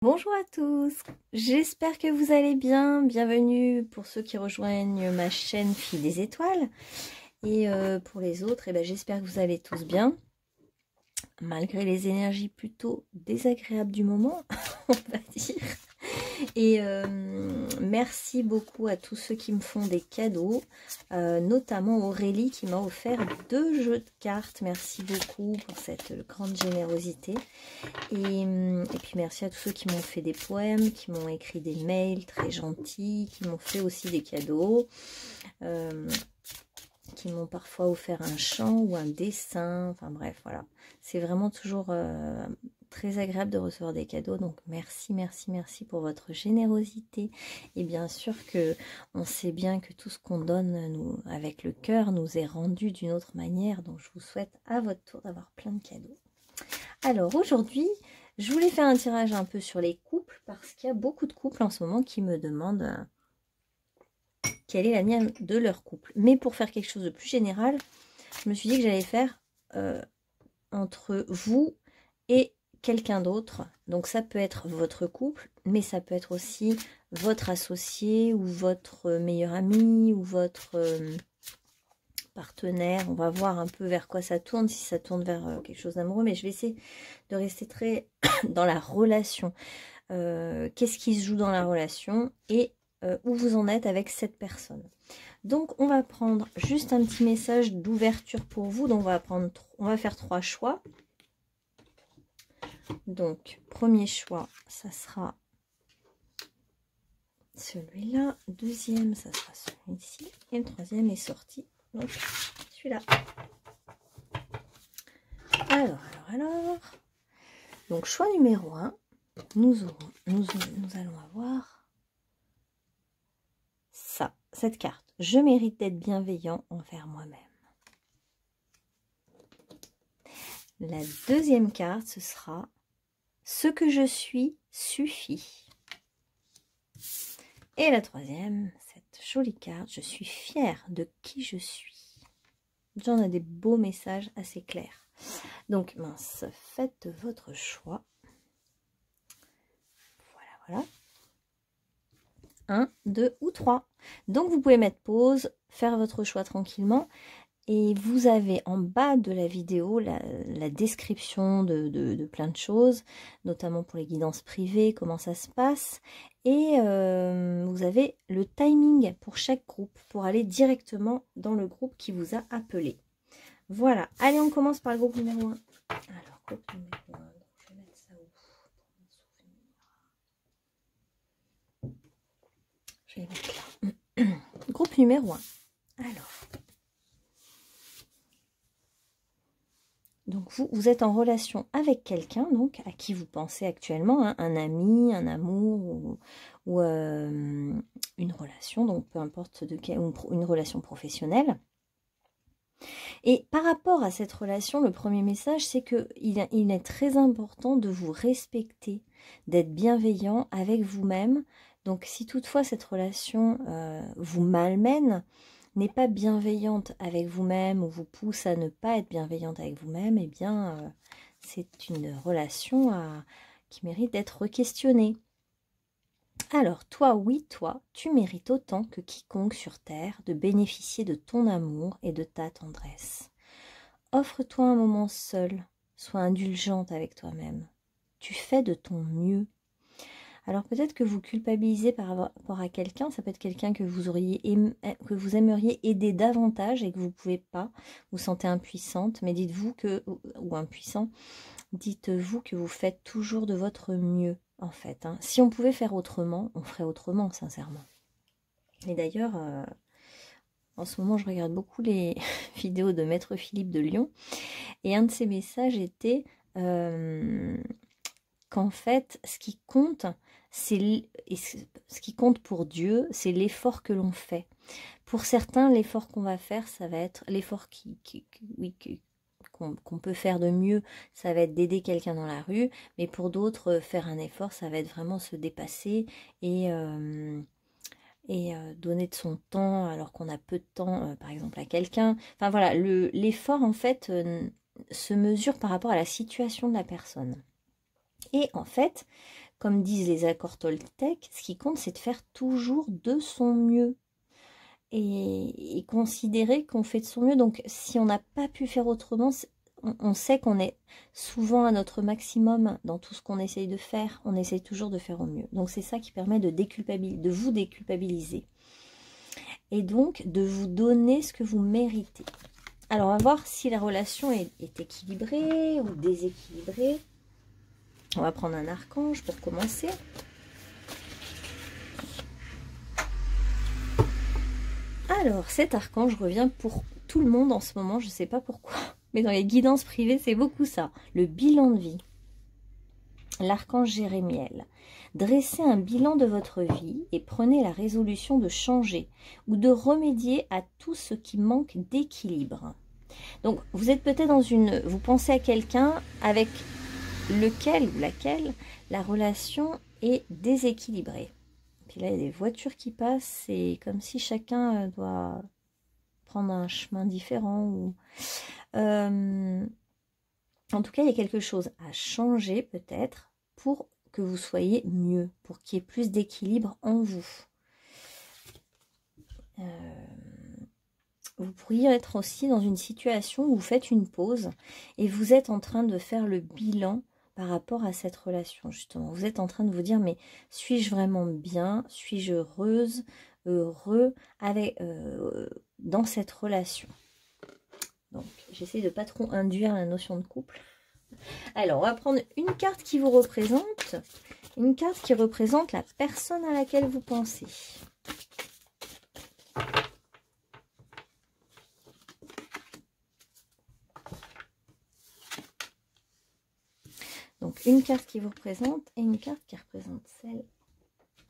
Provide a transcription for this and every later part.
Bonjour à tous, j'espère que vous allez bien. Bienvenue pour ceux qui rejoignent ma chaîne Fille des Étoiles. Et pour les autres, j'espère que vous allez tous bien. Malgré les énergies plutôt désagréables du moment, on va dire. Et merci beaucoup à tous ceux qui me font des cadeaux, notamment Aurélie qui m'a offert 2 jeux de cartes. Merci beaucoup pour cette grande générosité. Et puis merci à tous ceux qui m'ont fait des poèmes, qui m'ont écrit des mails très gentils, qui m'ont fait aussi des cadeaux, qui m'ont parfois offert un chant ou un dessin. Enfin bref, voilà. C'est vraiment toujours très agréable de recevoir des cadeaux. Donc merci, merci, merci pour votre générosité. Et bien sûr que on sait bien que tout ce qu'on donne nous, avec le cœur nous est rendu d'une autre manière. Donc je vous souhaite à votre tour d'avoir plein de cadeaux. Alors aujourd'hui, je voulais faire un tirage un peu sur les couples parce qu'il y a beaucoup de couples en ce moment qui me demandent quelle est la mienne de leur couple. Mais pour faire quelque chose de plus général, je me suis dit que j'allais faire entre vous et quelqu'un d'autre. Donc ça peut être votre couple, mais ça peut être aussi votre associé ou votre meilleur ami ou votre partenaire. On va voir un peu vers quoi ça tourne, si ça tourne vers quelque chose d'amoureux, mais je vais essayer de rester très dans la relation. Qu'est-ce qui se joue dans la relation et où vous en êtes avec cette personne. Donc on va prendre juste un petit message d'ouverture pour vous. Donc on va faire 3 choix. Donc premier choix, ça sera celui-là. Deuxième, ça sera celui-ci. Et le troisième est sorti. Donc celui-là. Alors. Donc choix numéro 1. Nous allons avoir ça, cette carte. Je mérite d'être bienveillant envers moi-même. La deuxième carte, ce sera ce que je suis suffit. Et la troisième, cette jolie carte, je suis fière de qui je suis. J'en ai des beaux messages assez clairs. Donc, mince, faites votre choix. Voilà. 1, 2 ou 3. Donc, vous pouvez mettre pause, faire votre choix tranquillement. Et vous avez en bas de la vidéo la description de plein de choses, notamment pour les guidances privées, comment ça se passe. Et vous avez le timing pour chaque groupe, pour aller directement dans le groupe qui vous a appelé. Voilà, allez, on commence par le groupe numéro 1. Alors, groupe numéro 1, donc je vais mettre ça où pour me souvenir. Je vais mettre là. Groupe numéro 1. Alors... Donc vous êtes en relation avec quelqu'un, donc à qui vous pensez actuellement, hein, un ami, un amour ou une relation, donc peu importe de quelle, une relation professionnelle. Et par rapport à cette relation, le premier message, c'est qu'il est très important de vous respecter, d'être bienveillant avec vous-même. Donc si toutefois cette relation vous malmène, n'est pas bienveillante avec vous-même ou vous pousse à ne pas être bienveillante avec vous-même, eh bien, c'est une relation qui mérite d'être questionnée. Alors, toi, oui, toi, tu mérites autant que quiconque sur Terre de bénéficier de ton amour et de ta tendresse. Offre-toi un moment seul, sois indulgente avec toi-même. Tu fais de ton mieux. Alors peut-être que vous culpabilisez par rapport à quelqu'un, ça peut être quelqu'un que vous aimeriez aider davantage et que vous ne pouvez pas, vous sentez impuissante, mais dites-vous que, ou impuissant, dites-vous que vous faites toujours de votre mieux en fait. Hein. Si on pouvait faire autrement, on ferait autrement, sincèrement. Et d'ailleurs, en ce moment je regarde beaucoup les vidéos de Maître Philippe de Lyon, et un de ses messages était qu'en fait, ce qui compte pour Dieu, c'est l'effort que l'on fait. Pour certains, l'effort qu'on va faire, ça va être l'effort qu'on peut faire de mieux, ça va être d'aider quelqu'un dans la rue, mais pour d'autres, faire un effort, ça va être vraiment se dépasser et donner de son temps alors qu'on a peu de temps, par exemple, à quelqu'un. Enfin voilà, l'effort, en fait, se mesure par rapport à la situation de la personne. Et en fait, comme disent les accords Toltec, ce qui compte, c'est de faire toujours de son mieux. Et considérer qu'on fait de son mieux. Donc, si on n'a pas pu faire autrement, on sait qu'on est souvent à notre maximum dans tout ce qu'on essaye de faire. On essaye toujours de faire au mieux. Donc, c'est ça qui permet de vous déculpabiliser. Et donc, de vous donner ce que vous méritez. Alors, on va voir si la relation est équilibrée ou déséquilibrée. On va prendre un archange pour commencer. Alors, cet archange revient pour tout le monde en ce moment, je ne sais pas pourquoi. Mais dans les guidances privées, c'est beaucoup ça. Le bilan de vie. L'archange Jérémiel. Dressez un bilan de votre vie et prenez la résolution de changer ou de remédier à tout ce qui manque d'équilibre. Donc, vous êtes peut-être dans une... Vous pensez à quelqu'un avec lequel ou laquelle la relation est déséquilibrée. Puis là, il y a des voitures qui passent, c'est comme si chacun doit prendre un chemin différent. Ou... en tout cas, il y a quelque chose à changer peut-être pour que vous soyez mieux, pour qu'il y ait plus d'équilibre en vous. Vous pourriez être aussi dans une situation où vous faites une pause et vous êtes en train de faire le bilan par rapport à cette relation, justement. Vous êtes en train de vous dire, mais suis-je vraiment bien? Suis-je heureuse, heureux avec, dans cette relation? Donc, j'essaie de pas trop induire la notion de couple. Alors, on va prendre une carte qui vous représente. Une carte qui représente la personne à laquelle vous pensez. Donc, une carte qui vous représente et une carte qui représente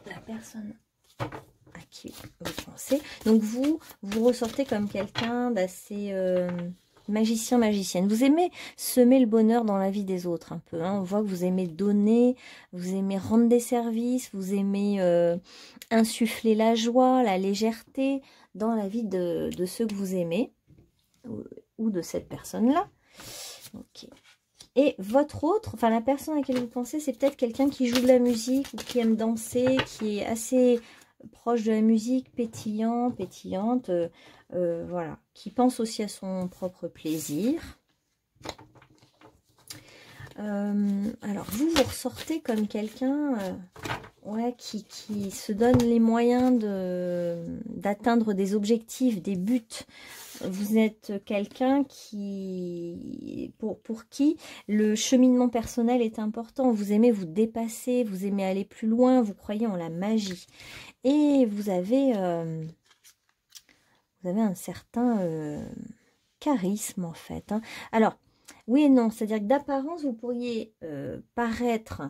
la personne à qui vous pensez. Donc, vous ressortez comme quelqu'un d'assez magicien, magicienne. Vous aimez semer le bonheur dans la vie des autres un peu. Hein. On voit que vous aimez donner, vous aimez rendre des services, vous aimez insuffler la joie, la légèreté dans la vie de ceux que vous aimez ou de cette personne-là. Ok. Et votre autre, enfin la personne à laquelle vous pensez, c'est peut-être quelqu'un qui joue de la musique ou qui aime danser, qui est assez proche de la musique, pétillante, voilà, qui pense aussi à son propre plaisir. Alors vous ressortez comme quelqu'un ouais, qui se donne les moyens d'atteindre des objectifs, des buts. Vous êtes quelqu'un qui, pour qui le cheminement personnel est important. Vous aimez vous dépasser, vous aimez aller plus loin, vous croyez en la magie. Et vous avez un certain charisme en fait. Hein. Alors, oui et non, c'est-à-dire que d'apparence, vous pourriez paraître,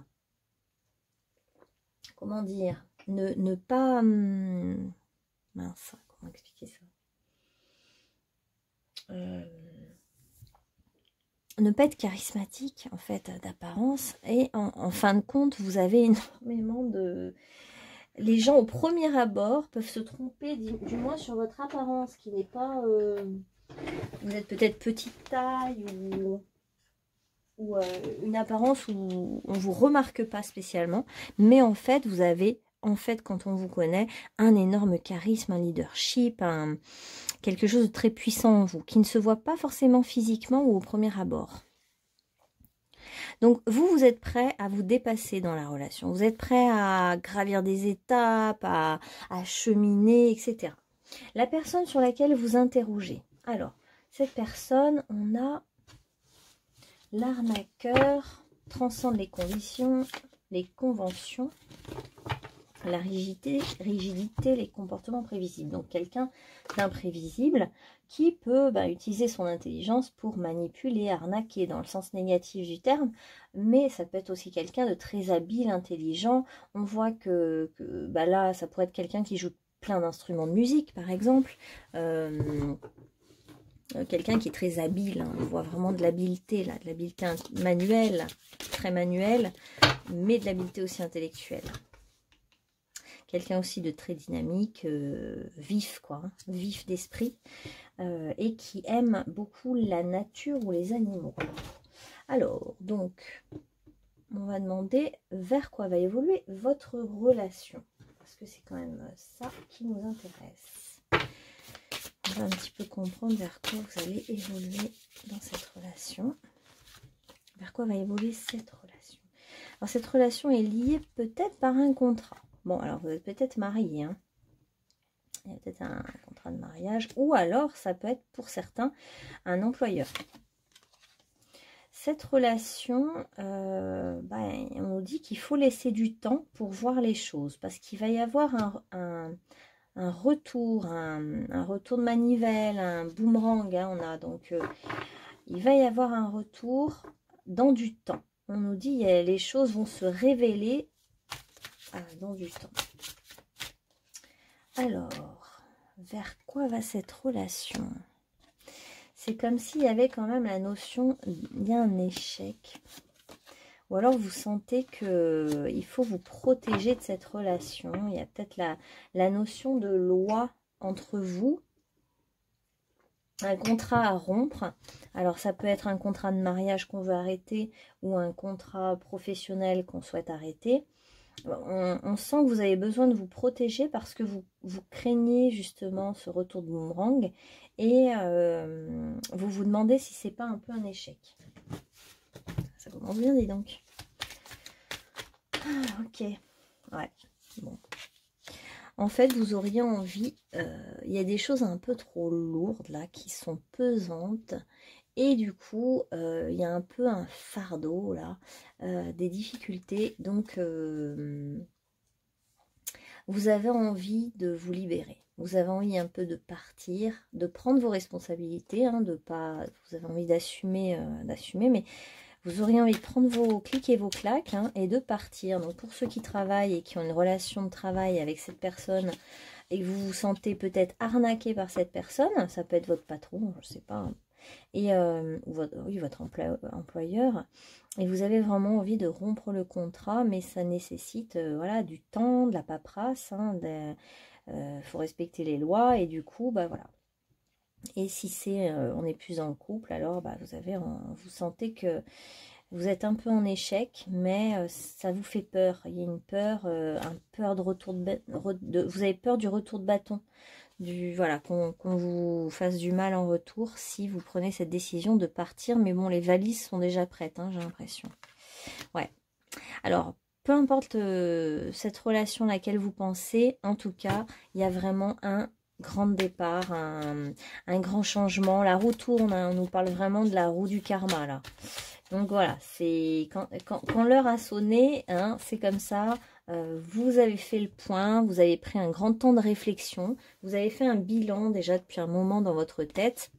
comment dire, ne pas... mince, comment expliquer ça? Ne pas être charismatique en fait d'apparence et en fin de compte vous avez énormément de... Les gens au premier abord peuvent se tromper du moins sur votre apparence qui n'est pas... Vous êtes peut-être petite taille ou une apparence où on ne vous remarque pas spécialement mais en fait vous avez quand on vous connaît un énorme charisme, un leadership, quelque chose de très puissant en vous, qui ne se voit pas forcément physiquement ou au premier abord. Donc, vous êtes prêt à vous dépasser dans la relation. Vous êtes prêt à gravir des étapes, à cheminer, etc. La personne sur laquelle vous interrogez. Alors, cette personne, on a l'arnaqueur, transcende les conditions, les conventions, la rigidité, les comportements prévisibles. Donc quelqu'un d'imprévisible qui peut utiliser son intelligence pour manipuler, arnaquer dans le sens négatif du terme, mais ça peut être aussi quelqu'un de très habile, intelligent. On voit que là, ça pourrait être quelqu'un qui joue plein d'instruments de musique, par exemple. Quelqu'un qui est très habile, hein. On voit vraiment de l'habileté, là, de l'habileté manuelle, très manuelle, mais de l'habileté aussi intellectuelle. Quelqu'un aussi de très dynamique, vif, quoi, hein, vif d'esprit, et qui aime beaucoup la nature ou les animaux. Alors, donc, on va demander vers quoi va évoluer votre relation. Parce que c'est quand même ça qui nous intéresse. On va un petit peu comprendre vers quoi vous allez évoluer dans cette relation. Vers quoi va évoluer cette relation. Alors cette relation est liée peut-être par un contrat. Bon, alors vous êtes peut-être marié, hein. Il y a peut-être un contrat de mariage. Ou alors, ça peut être pour certains un employeur. Cette relation, on nous dit qu'il faut laisser du temps pour voir les choses. Parce qu'il va y avoir un retour, un retour de manivelle, un boomerang. Hein, on a donc, il va y avoir un retour dans du temps. On nous dit que les choses vont se révéler dans du temps. Alors, vers quoi va cette relation? C'est comme s'il y avait quand même la notion, il y a un échec. Ou alors vous sentez qu'il faut vous protéger de cette relation. Il y a peut-être la notion de loi entre vous. Un contrat à rompre. Alors ça peut être un contrat de mariage qu'on veut arrêter ou un contrat professionnel qu'on souhaite arrêter. On sent que vous avez besoin de vous protéger parce que vous craignez justement ce retour de boomerang et vous vous demandez si c'est pas un peu un échec. Ça commence bien, dis donc. Ah, ok. Ouais. Bon. En fait, vous auriez envie... il y a des choses un peu trop lourdes là qui sont pesantes. Et du coup, il y a un peu un fardeau là, des difficultés. Donc, vous avez envie de vous libérer. Vous avez envie un peu de partir, de prendre vos responsabilités, hein, de pas. Vous avez envie d'assumer, mais vous auriez envie de prendre vos clics et vos claques hein, et de partir. Donc, pour ceux qui travaillent et qui ont une relation de travail avec cette personne et que vous vous sentez peut-être arnaqué par cette personne, ça peut être votre patron, je ne sais pas. Hein, et votre employeur, et vous avez vraiment envie de rompre le contrat, mais ça nécessite voilà, du temps, de la paperasse, hein, faut respecter les lois, et du coup, bah voilà. Et si c'est on n'est plus en couple, alors bah, vous sentez que vous êtes un peu en échec, mais ça vous fait peur. Il y a une peur, peur de retour vous avez peur du retour de bâton. Voilà, qu'on vous fasse du mal en retour si vous prenez cette décision de partir. Mais bon, les valises sont déjà prêtes, hein, j'ai l'impression. Ouais. Alors, peu importe cette relation à laquelle vous pensez, en tout cas, il y a vraiment un grand départ, un grand changement. La roue tourne, hein, on nous parle vraiment de la roue du karma, là. Donc voilà, c'est quand l'heure a sonné, hein, c'est comme ça. Vous avez fait le point, vous avez pris un grand temps de réflexion, vous avez fait un bilan déjà depuis un moment dans votre tête.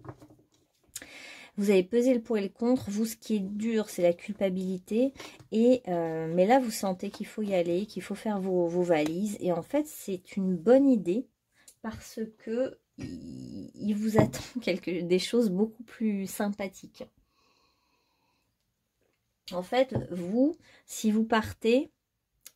Vous avez pesé le pour et le contre. Vous, ce qui est dur, c'est la culpabilité. Mais là, vous sentez qu'il faut y aller, qu'il faut faire vos valises. Et en fait, c'est une bonne idée parce que il vous attend des choses beaucoup plus sympathiques. En fait, vous, si vous partez,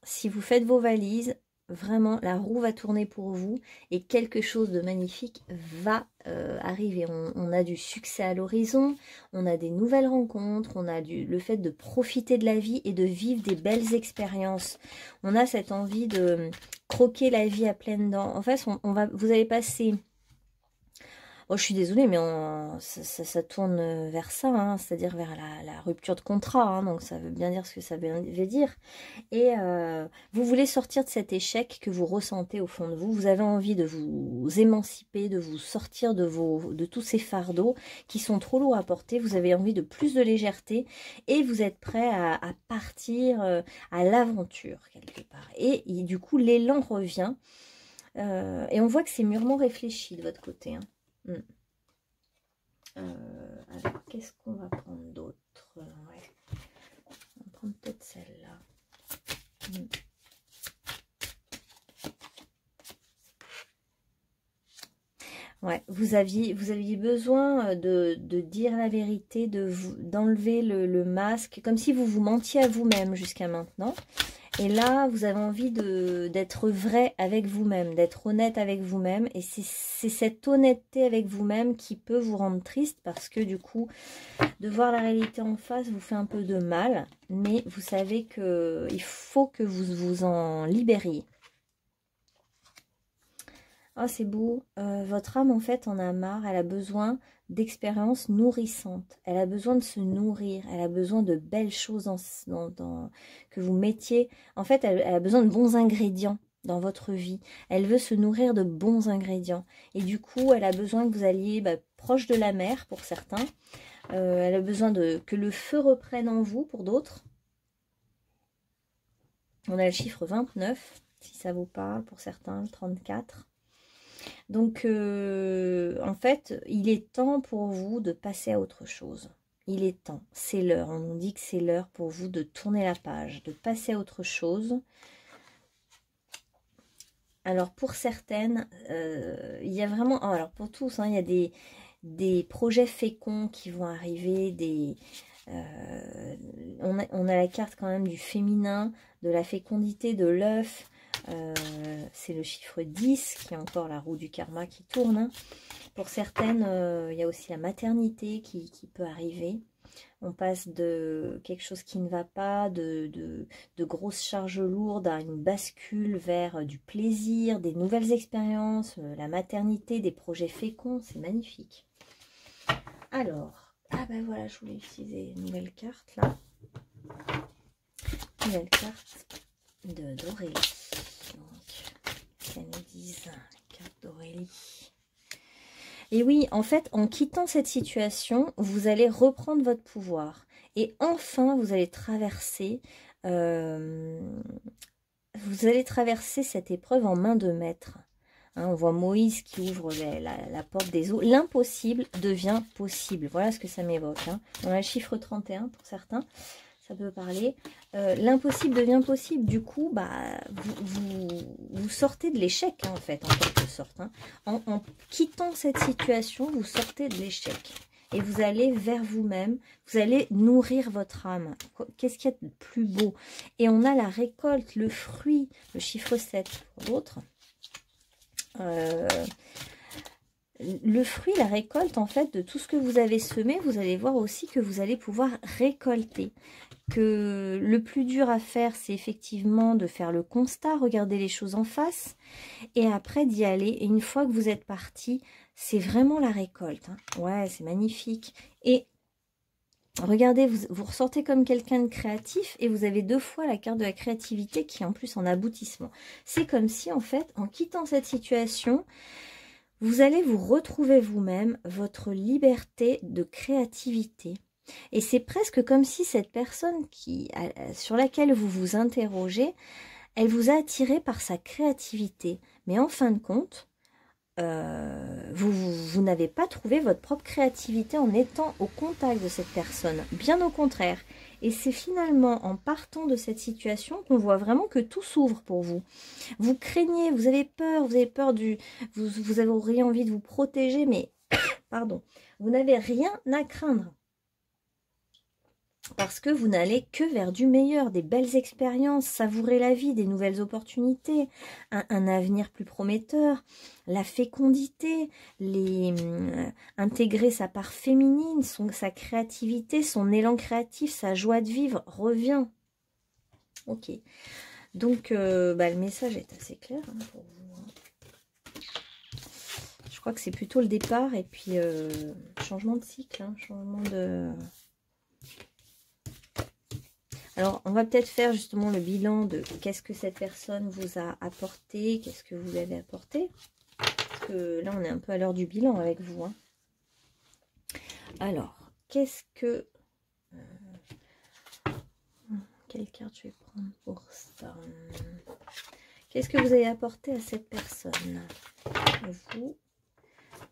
si vous faites vos valises, vraiment, la roue va tourner pour vous et quelque chose de magnifique va arriver. On a du succès à l'horizon, on a des nouvelles rencontres, on a le fait de profiter de la vie et de vivre des belles expériences. On a cette envie de croquer la vie à pleines dents. En fait, vous allez passer... Oh, je suis désolée, mais ça tourne vers ça, hein, c'est-à-dire vers la rupture de contrat. Hein, donc, ça veut bien dire ce que ça veut dire. Et vous voulez sortir de cet échec que vous ressentez au fond de vous. Vous avez envie de vous émanciper, de vous sortir de tous ces fardeaux qui sont trop lourds à porter. Vous avez envie de plus de légèreté et vous êtes prêt à partir à l'aventure quelque part. Et du coup, l'élan revient. Et on voit que c'est mûrement réfléchi de votre côté. Hein. Alors, qu'est-ce qu'on va prendre d'autre? Ouais. On va prendre peut-être celle-là. Ouais, vous aviez besoin de dire la vérité, d'enlever le masque, comme si vous vous mentiez à vous-même jusqu'à maintenant. Et là, vous avez envie d'être vrai avec vous-même, d'être honnête avec vous-même. Et c'est cette honnêteté avec vous-même qui peut vous rendre triste parce que du coup, de voir la réalité en face vous fait un peu de mal, mais vous savez qu'il faut que vous vous en libériez. Ah, c'est beau. Votre âme, en fait, en a marre. Elle a besoin d'expériences nourrissantes. Elle a besoin de se nourrir. Elle a besoin de belles choses que vous mettiez. En fait, elle a besoin de bons ingrédients dans votre vie. Elle veut se nourrir de bons ingrédients. Et du coup, elle a besoin que vous alliez proche de la mer, pour certains. Elle a besoin que le feu reprenne en vous, pour d'autres. On a le chiffre 29, si ça vous parle, pour certains, le 34. Donc, en fait, il est temps pour vous de passer à autre chose. Il est temps, c'est l'heure. On nous dit que c'est l'heure pour vous de tourner la page, de passer à autre chose. Alors, pour certaines, il y a vraiment... alors, pour tous, hein, il y a des projets féconds qui vont arriver, on a la carte quand même du féminin, de la fécondité, de l'œuf. C'est le chiffre 10 qui est encore la roue du karma qui tourne. Hein. Pour certaines, il y a aussi la maternité qui peut arriver. On passe de quelque chose qui ne va pas, de grosses charges lourdes à une bascule vers du plaisir, des nouvelles expériences, la maternité, des projets féconds, c'est magnifique. Alors, ah ben voilà, je voulais utiliser une nouvelle carte là. Nouvelle carte d'Aurélie. Donc, nous disent la carte d'Aurélie. Et oui, en fait, en quittant cette situation, vous allez reprendre votre pouvoir. Et enfin, vous allez traverser cette épreuve en main de maître. Hein, on voit Moïse qui ouvre la porte des eaux. L'impossible devient possible. Voilà ce que ça m'évoque. Hein. On a le chiffre 31 pour certains. Ça peut parler. L'impossible devient possible. Du coup, vous sortez de l'échec, hein, en fait, en quelque sorte. Hein. En quittant cette situation, vous sortez de l'échec. Et vous allez vers vous-même. Vous allez nourrir votre âme. Qu'est-ce qu'il y a de plus beau? Et on a la récolte, le fruit, le chiffre 7 pour d'autres. Le fruit, la récolte, en fait, de tout ce que vous avez semé, vous allez voir aussi que vous allez pouvoir récolter. Que le plus dur à faire, c'est effectivement de faire le constat, regarder les choses en face, et après d'y aller. Et une fois que vous êtes parti, c'est vraiment la récolte. Hein. Ouais, c'est magnifique. Et regardez, vous ressortez comme quelqu'un de créatif, et vous avez 2 fois la carte de la créativité qui est en plus en aboutissement. C'est comme si, en fait, en quittant cette situation, vous allez vous retrouver vous-même, votre liberté de créativité. Et c'est presque comme si cette personne sur laquelle vous vous interrogez, elle vous a attiré par sa créativité. Mais en fin de compte, vous n'avez pas trouvé votre propre créativité en étant au contact de cette personne. Bien au contraire. Et c'est finalement en partant de cette situation qu'on voit vraiment que tout s'ouvre pour vous. Vous craignez, vous avez peur vous auriez envie de vous protéger, mais pardon, vous n'avez rien à craindre. Parce que vous n'allez que vers du meilleur, des belles expériences, savourer la vie, des nouvelles opportunités, un avenir plus prometteur, la fécondité, intégrer sa part féminine, sa créativité, son élan créatif, sa joie de vivre revient. Ok, donc le message est assez clair hein, pour vous. Hein. Je crois que c'est plutôt le départ et puis changement de cycle, hein, changement de... Alors, on va peut-être faire justement le bilan de qu'est-ce que cette personne vous a apporté, qu'est-ce que vous avez apporté. Parce que là, on est un peu à l'heure du bilan avec vous. Hein. Alors, qu'est-ce que... Quelle carte je vais prendre pour ça? Qu'est-ce que vous avez apporté à cette personne? Vous,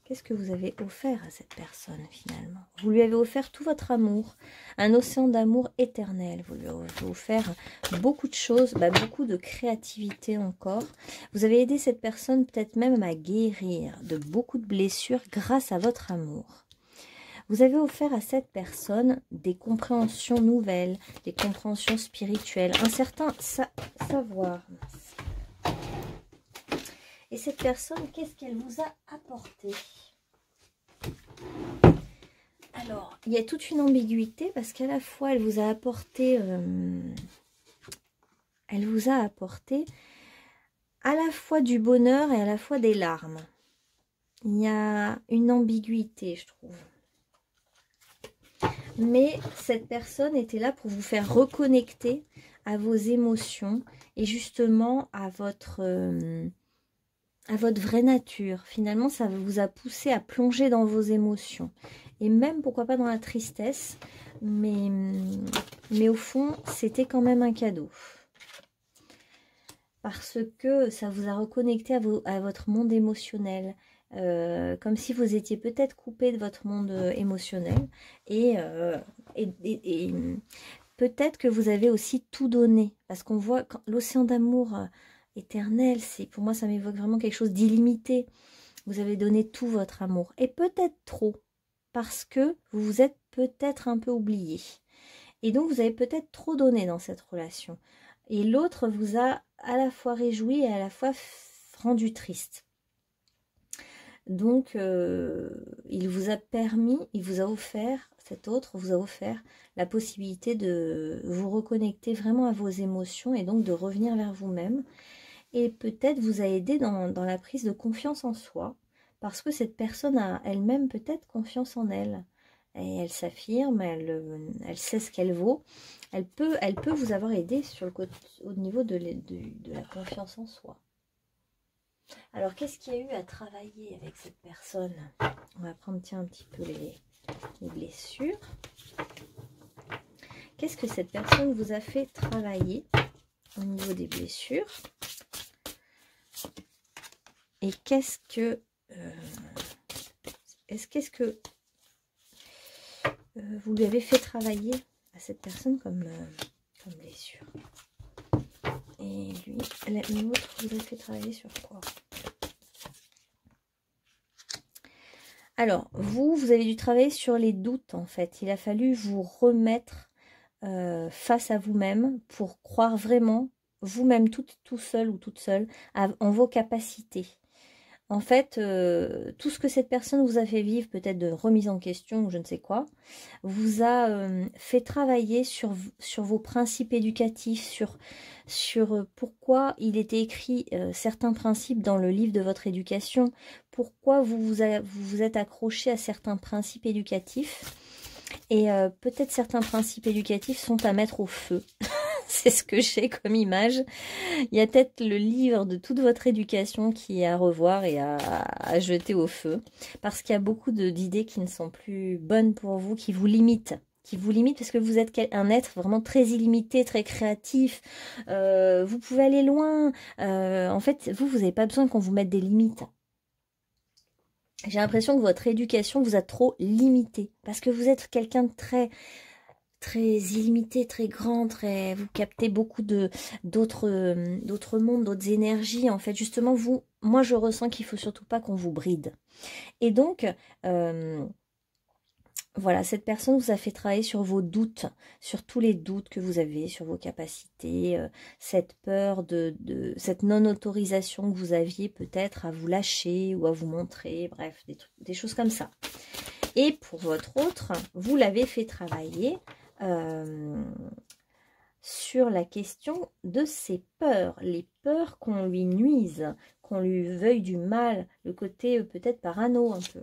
qu'est-ce que vous avez offert à cette personne finalement? Vous lui avez offert tout votre amour, un océan d'amour éternel. Vous lui avez offert beaucoup de choses, beaucoup de créativité encore. Vous avez aidé cette personne peut-être même à guérir de beaucoup de blessures grâce à votre amour. Vous avez offert à cette personne des compréhensions nouvelles, des compréhensions spirituelles, un certain savoir. Et cette personne, qu'est-ce qu'elle vous a apporté? Alors, il y a toute une ambiguïté parce qu'à la fois, elle vous a apporté à la fois du bonheur et à la fois des larmes. Il y a une ambiguïté, je trouve. Mais cette personne était là pour vous faire reconnecter à vos émotions et justement à votre vraie nature. Finalement, ça vous a poussé à plonger dans vos émotions. Et même, pourquoi pas, dans la tristesse. Mais au fond, c'était quand même un cadeau. Parce que ça vous a reconnecté à votre monde émotionnel. Comme si vous étiez peut-être coupé de votre monde émotionnel. Et peut-être que vous avez aussi tout donné. Parce qu'on voit l'océan d'amour éternel, pour moi, ça m'évoque vraiment quelque chose d'illimité. Vous avez donné tout votre amour. Et peut-être trop. Parce que vous vous êtes peut-être un peu oublié. Et donc, vous avez peut-être trop donné dans cette relation. Et l'autre vous a à la fois réjoui et à la fois rendu triste. Donc, il vous a offert, cet autre vous a offert la possibilité de vous reconnecter vraiment à vos émotions et donc de revenir vers vous-même. Et peut-être vous a aidé dans la prise de confiance en soi, parce que cette personne a elle-même peut-être confiance en elle. Et elle s'affirme, elle sait ce qu'elle vaut. Elle peut vous avoir aidé au niveau de la confiance en soi. Alors, qu'est-ce qu'il y a eu à travailler avec cette personne? On va prendre un petit peu les blessures. Qu'est-ce que cette personne vous a fait travailler au niveau des blessures? Et qu'est-ce que vous lui avez fait travailler à cette personne comme blessure? Et lui, l'autre vous a fait travailler sur quoi? Alors, vous avez dû travailler sur les doutes, en fait. Il a fallu vous remettre face à vous-même pour croire vraiment, vous-même tout seul ou toute seule, en vos capacités. En fait, tout ce que cette personne vous a fait vivre, peut-être de remise en question ou je ne sais quoi, vous a fait travailler sur vos principes éducatifs, sur pourquoi il était écrit certains principes dans le livre de votre éducation, pourquoi vous vous êtes accroché à certains principes éducatifs. Et peut-être certains principes éducatifs sont à mettre au feu. C'est ce que j'ai comme image. Il y a peut-être le livre de toute votre éducation qui est à revoir et à jeter au feu. Parce qu'il y a beaucoup d'idées qui ne sont plus bonnes pour vous, qui vous limitent. Parce que vous êtes un être vraiment très illimité, très créatif. Vous pouvez aller loin. En fait, vous n'avez pas besoin qu'on vous mette des limites. J'ai l'impression que votre éducation vous a trop limité. Parce que vous êtes quelqu'un de très illimité, très grand, vous captez beaucoup d'autres mondes, d'autres énergies. En fait, justement, moi, je ressens qu'il faut surtout pas qu'on vous bride. Et donc, voilà, cette personne vous a fait travailler sur vos doutes, sur tous les doutes que vous avez, sur vos capacités, cette peur cette non-autorisation que vous aviez peut-être à vous lâcher ou à vous montrer, bref, des choses comme ça. Et pour votre autre, vous l'avez fait travailler sur la question de ses peurs, les peurs qu'on lui nuise, qu'on lui veuille du mal, le côté peut-être parano un peu.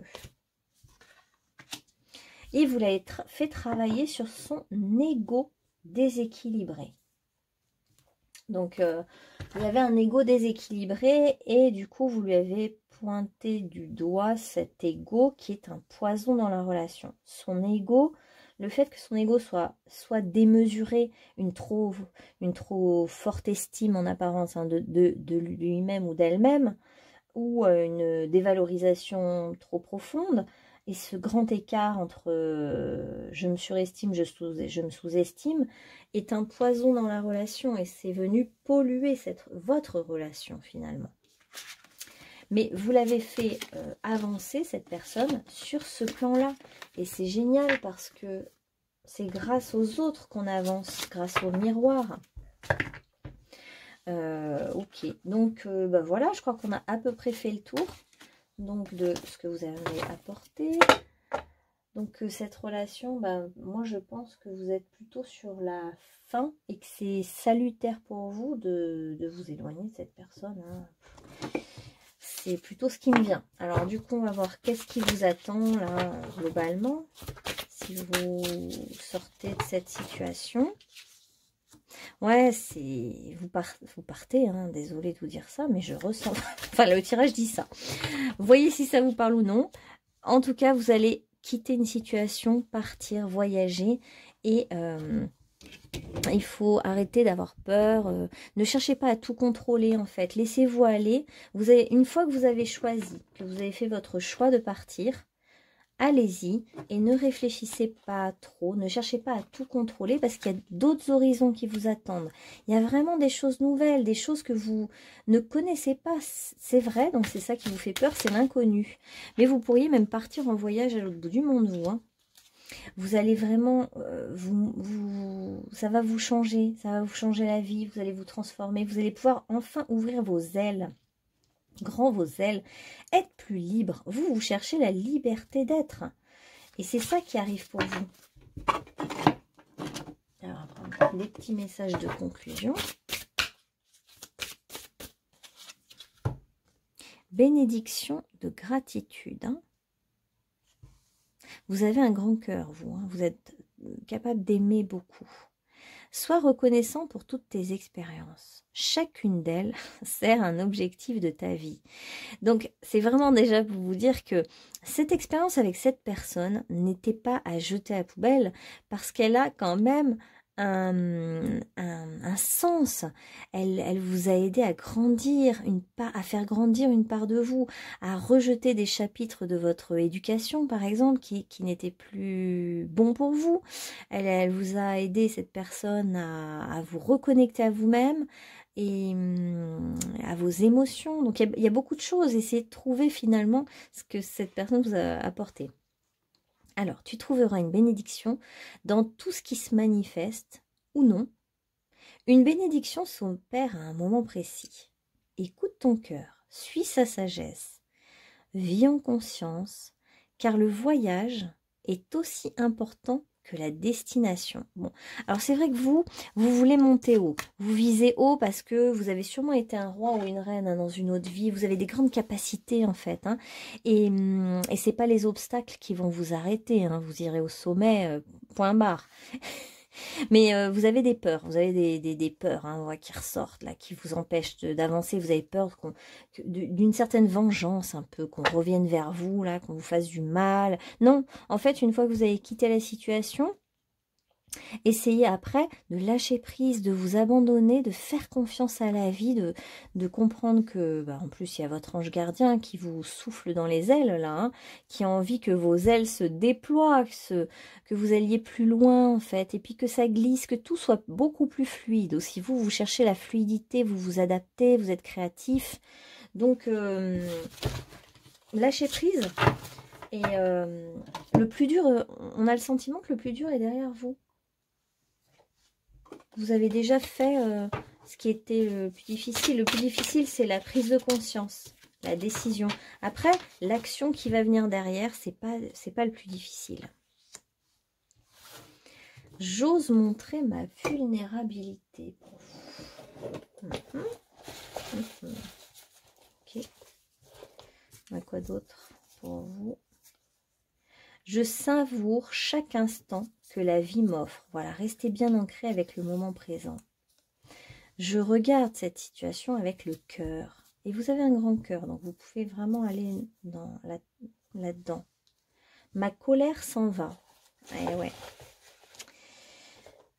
Et vous l'avez fait travailler sur son ego déséquilibré. Donc, vous avez un ego déséquilibré et du coup, vous lui avez pointé du doigt cet ego qui est un poison dans la relation. Son ego, le fait que son ego soit démesuré, une trop forte estime en apparence hein, de lui-même ou d'elle-même, ou une dévalorisation trop profonde, et ce grand écart entre je me surestime, je me sous-estime, est un poison dans la relation et c'est venu polluer votre relation finalement. Mais vous l'avez fait avancer, cette personne, sur ce plan-là. Et c'est génial parce que c'est grâce aux autres qu'on avance, grâce au miroir. Ok, donc bah voilà, je crois qu'on a à peu près fait le tour donc de ce que vous avez apporté. Donc cette relation, bah, moi je pense que vous êtes plutôt sur la fin et que c'est salutaire pour vous de vous éloigner de cette personne. Hein. C'est plutôt ce qui me vient. Alors du coup, on va voir qu'est-ce qui vous attend là, globalement, si vous sortez de cette situation. Ouais, c'est vous partez, hein, désolée de vous dire ça, mais je ressens. Enfin, le tirage dit ça. Voyez si ça vous parle ou non. En tout cas, vous allez quitter une situation, partir, voyager et il faut arrêter d'avoir peur. Ne cherchez pas à tout contrôler en fait. Laissez-vous aller. Vous avez, une fois que vous avez choisi, que vous avez fait votre choix de partir, allez-y et ne réfléchissez pas trop, ne cherchez pas à tout contrôler parce qu'il y a d'autres horizons qui vous attendent. Il y a vraiment des choses nouvelles, des choses que vous ne connaissez pas, c'est vrai, donc c'est ça qui vous fait peur, c'est l'inconnu. Mais vous pourriez même partir en voyage à l'autre bout du monde, vous. Hein. Vous allez vraiment, ça va vous changer la vie, vous allez vous transformer, vous allez pouvoir enfin ouvrir vos ailes. Grand vos ailes, être plus libre. Vous cherchez la liberté d'être. Et c'est ça qui arrive pour vous. Alors, on va prendre des petits messages de conclusion. Bénédiction de gratitude. Hein. Vous avez un grand cœur, vous. Hein. Vous êtes capable d'aimer beaucoup. Sois reconnaissant pour toutes tes expériences. Chacune d'elles sert un objectif de ta vie. Donc, c'est vraiment déjà pour vous dire que cette expérience avec cette personne n'était pas à jeter à la poubelle parce qu'elle a quand même un sens. Elle vous a aidé à grandir, à faire grandir une part de vous, à rejeter des chapitres de votre éducation, par exemple, qui n'étaient plus bons pour vous. Elle vous a aidé, cette personne, à vous reconnecter à vous-même et à vos émotions. Donc, il y a beaucoup de choses. Essayez de trouver finalement ce que cette personne vous a apporté. Alors, tu trouveras une bénédiction dans tout ce qui se manifeste ou non. Une bénédiction s'opère à un moment précis. Écoute ton cœur, suis sa sagesse, vis en conscience, car le voyage est aussi important que la destination. Bon, alors c'est vrai que vous voulez monter haut. Vous visez haut parce que vous avez sûrement été un roi ou une reine hein, dans une autre vie. Vous avez des grandes capacités en fait. Hein, et c'est pas les obstacles qui vont vous arrêter. Hein, vous irez au sommet, point barre. Mais vous avez des peurs, vous avez des peurs hein, qui ressortent, là, qui vous empêchent d'avancer. Vous avez peur d'une certaine vengeance un peu, qu'on revienne vers vous, là, qu'on vous fasse du mal. Non, en fait, une fois que vous avez quitté la situation, essayez après de lâcher prise, de vous abandonner, de faire confiance à la vie, de comprendre que, bah, en plus, il y a votre ange gardien qui vous souffle dans les ailes, là, hein, qui a envie que vos ailes se déploient, que vous alliez plus loin, en fait, et puis que ça glisse, que tout soit beaucoup plus fluide. Aussi, vous cherchez la fluidité, vous vous adaptez, vous êtes créatif. Donc, lâchez prise. Et le plus dur, on a le sentiment que le plus dur est derrière vous. Vous avez déjà fait ce qui était le plus difficile. Le plus difficile, c'est la prise de conscience, la décision. Après, l'action qui va venir derrière, c'est pas le plus difficile. J'ose montrer ma vulnérabilité pour vous. Ok. On a quoi d'autre pour vous? Je savoure chaque instant que la vie m'offre. Voilà, restez bien ancré avec le moment présent. Je regarde cette situation avec le cœur. Et vous avez un grand cœur, donc vous pouvez vraiment aller là-dedans. Ma colère s'en va. Ouais.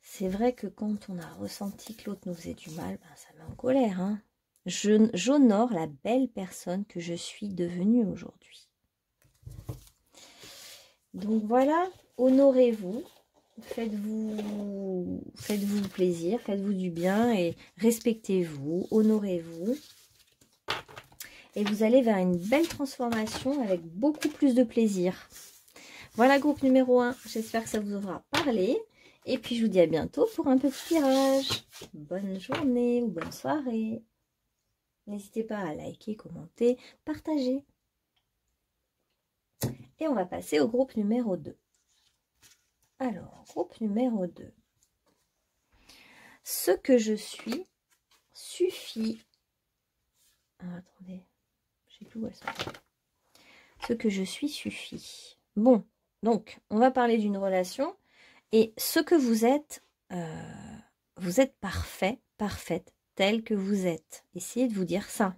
C'est vrai que quand on a ressenti que l'autre nous faisait du mal, ben ça met en colère. Hein. J'honore la belle personne que je suis devenue aujourd'hui. Donc voilà, honorez-vous, faites-vous plaisir, faites-vous du bien et respectez-vous, honorez-vous. Et vous allez vers une belle transformation avec beaucoup plus de plaisir. Voilà, groupe numéro 1, j'espère que ça vous aura parlé. Et puis je vous dis à bientôt pour un petit tirage. Bonne journée ou bonne soirée. N'hésitez pas à liker, commenter, partager. Et on va passer au groupe numéro 2. Alors, groupe numéro 2. Ce que je suis suffit. Ah, attendez, je sais plus où elles sont. Ce que je suis suffit. Bon, donc, on va parler d'une relation. Et ce que vous êtes parfait, parfaite, tel que vous êtes. Essayez de vous dire ça.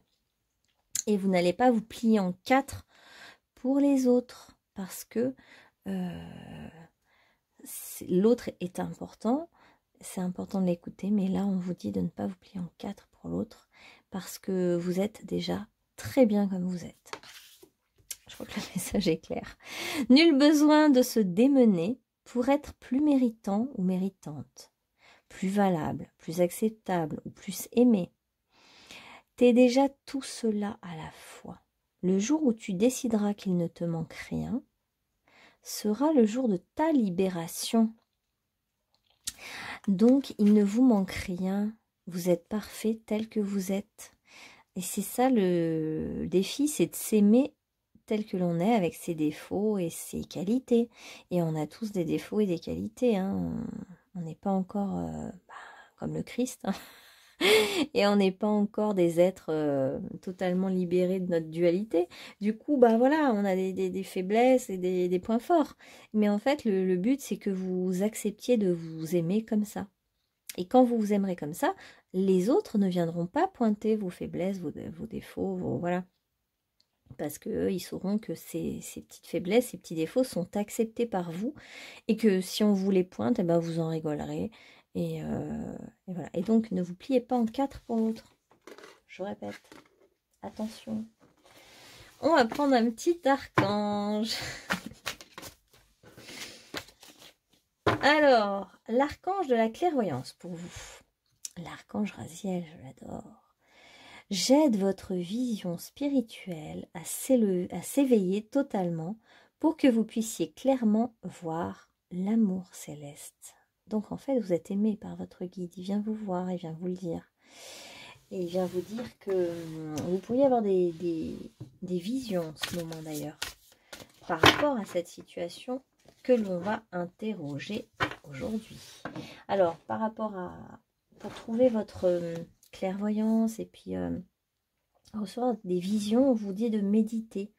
Et vous n'allez pas vous plier en 4 pour les autres. Parce que l'autre est important. C'est important de l'écouter. Mais là, on vous dit de ne pas vous plier en 4 pour l'autre. Parce que vous êtes déjà très bien comme vous êtes. Je crois que le message est clair. Nul besoin de se démener pour être plus méritant ou méritante, plus valable, plus acceptable ou plus aimé. T'es déjà tout cela à la fois. Le jour où tu décideras qu'il ne te manque rien sera le jour de ta libération. Donc, il ne vous manque rien. Vous êtes parfait tel que vous êtes. Et c'est ça le défi, c'est de s'aimer tel que l'on est, avec ses défauts et ses qualités. Et on a tous des défauts et des qualités. Hein. On n'est pas encore comme le Christ. Hein. Et on n'est pas encore des êtres totalement libérés de notre dualité. Du coup, voilà, on a des faiblesses et des points forts. Mais en fait, le but, c'est que vous acceptiez de vous aimer comme ça. Et quand vous vous aimerez comme ça, les autres ne viendront pas pointer vos faiblesses, vos défauts, voilà. Parce qu'eux, ils sauront que ces petites faiblesses, ces petits défauts sont acceptés par vous. Et que si on vous les pointe, vous en rigolerez. Et voilà. Et donc, ne vous pliez pas en 4 pour l'autre. Je répète. Attention. On va prendre un petit archange. Alors, l'archange de la clairvoyance pour vous. L'archange Raziel, je l'adore. J'aide votre vision spirituelle à s'éveiller totalement pour que vous puissiez clairement voir l'amour céleste. Donc en fait, vous êtes aimé par votre guide. Il vient vous voir, il vient vous le dire. Et il vient vous dire que vous pourriez avoir des visions en ce moment d'ailleurs, par rapport à cette situation que l'on va interroger aujourd'hui. Alors, par rapport pour trouver votre clairvoyance et puis recevoir des visions, on vous dit de méditer,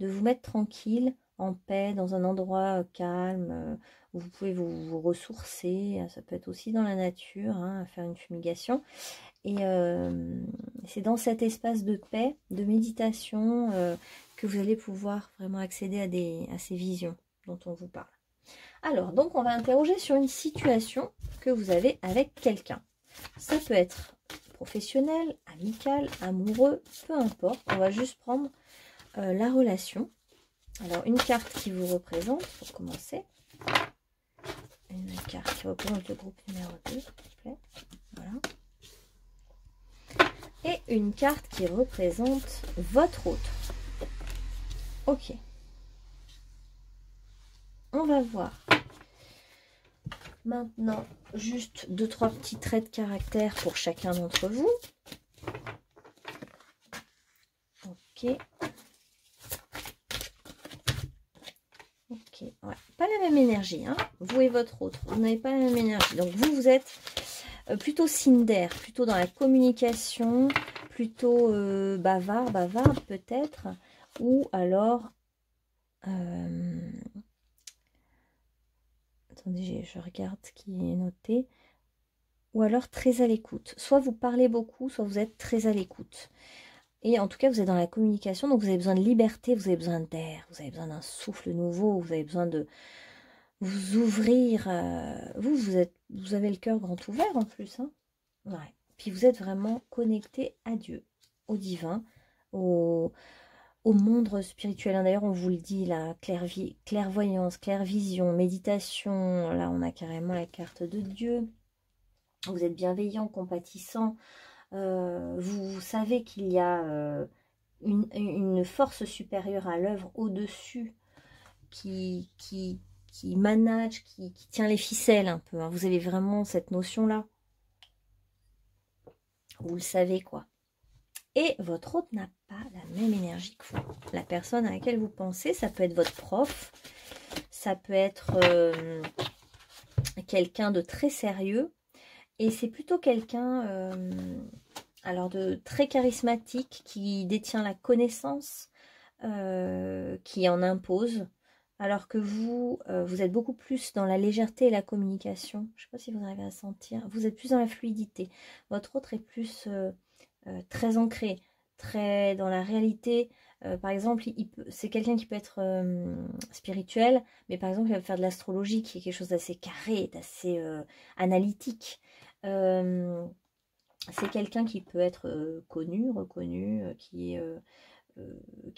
de vous mettre tranquille, en paix, dans un endroit calme, où vous pouvez vous ressourcer. Ça peut être aussi dans la nature, hein, faire une fumigation. Et c'est dans cet espace de paix, de méditation, que vous allez pouvoir vraiment accéder à ces visions dont on vous parle. Alors, donc on va interroger sur une situation que vous avez avec quelqu'un. Ça peut être professionnel, amical, amoureux, peu importe. On va juste prendre la relation. Alors, une carte qui vous représente, pour commencer. Une carte qui représente le groupe numéro 2, s'il vous plaît. Voilà. Et une carte qui représente votre autre. Ok. On va voir. Maintenant, juste 2-3 petits traits de caractère pour chacun d'entre vous. Ok. Ok, ouais. Pas la même énergie, hein. Vous et votre autre, vous n'avez pas la même énergie. Donc vous êtes plutôt signe d'air, plutôt dans la communication, plutôt bavarde peut-être, ou alors... attendez, je regarde ce qui est noté. Ou alors très à l'écoute. Soit vous parlez beaucoup, soit vous êtes très à l'écoute. Et en tout cas, vous êtes dans la communication, donc vous avez besoin de liberté, vous avez besoin d'air, vous avez besoin d'un souffle nouveau, vous avez besoin de vous ouvrir. Vous avez le cœur grand ouvert en plus. Hein. Ouais. Puis vous êtes vraiment connecté à Dieu, au divin, au monde spirituel. D'ailleurs, on vous le dit, la clairvoyance, clairvision, méditation. Là, on a carrément la carte de Dieu. Vous êtes bienveillant, compatissant. Vous savez qu'il y a une force supérieure à l'œuvre au-dessus qui manage, qui tient les ficelles un peu. Hein. Vous avez vraiment cette notion-là. Vous le savez, quoi. Et votre autre n'a pas la même énergie que vous. La personne à laquelle vous pensez, ça peut être votre prof, ça peut être quelqu'un de très sérieux. Et c'est plutôt quelqu'un alors de très charismatique, qui détient la connaissance, qui en impose. Alors que vous, vous êtes beaucoup plus dans la légèreté et la communication. Je ne sais pas si vous arrivez à sentir. Vous êtes plus dans la fluidité. Votre autre est plus très ancré, très dans la réalité. Par exemple, c'est quelqu'un qui peut être spirituel, mais par exemple, il va faire de l'astrologie, qui est quelque chose d'assez carré, d'assez analytique. C'est quelqu'un qui peut être connu, reconnu, qui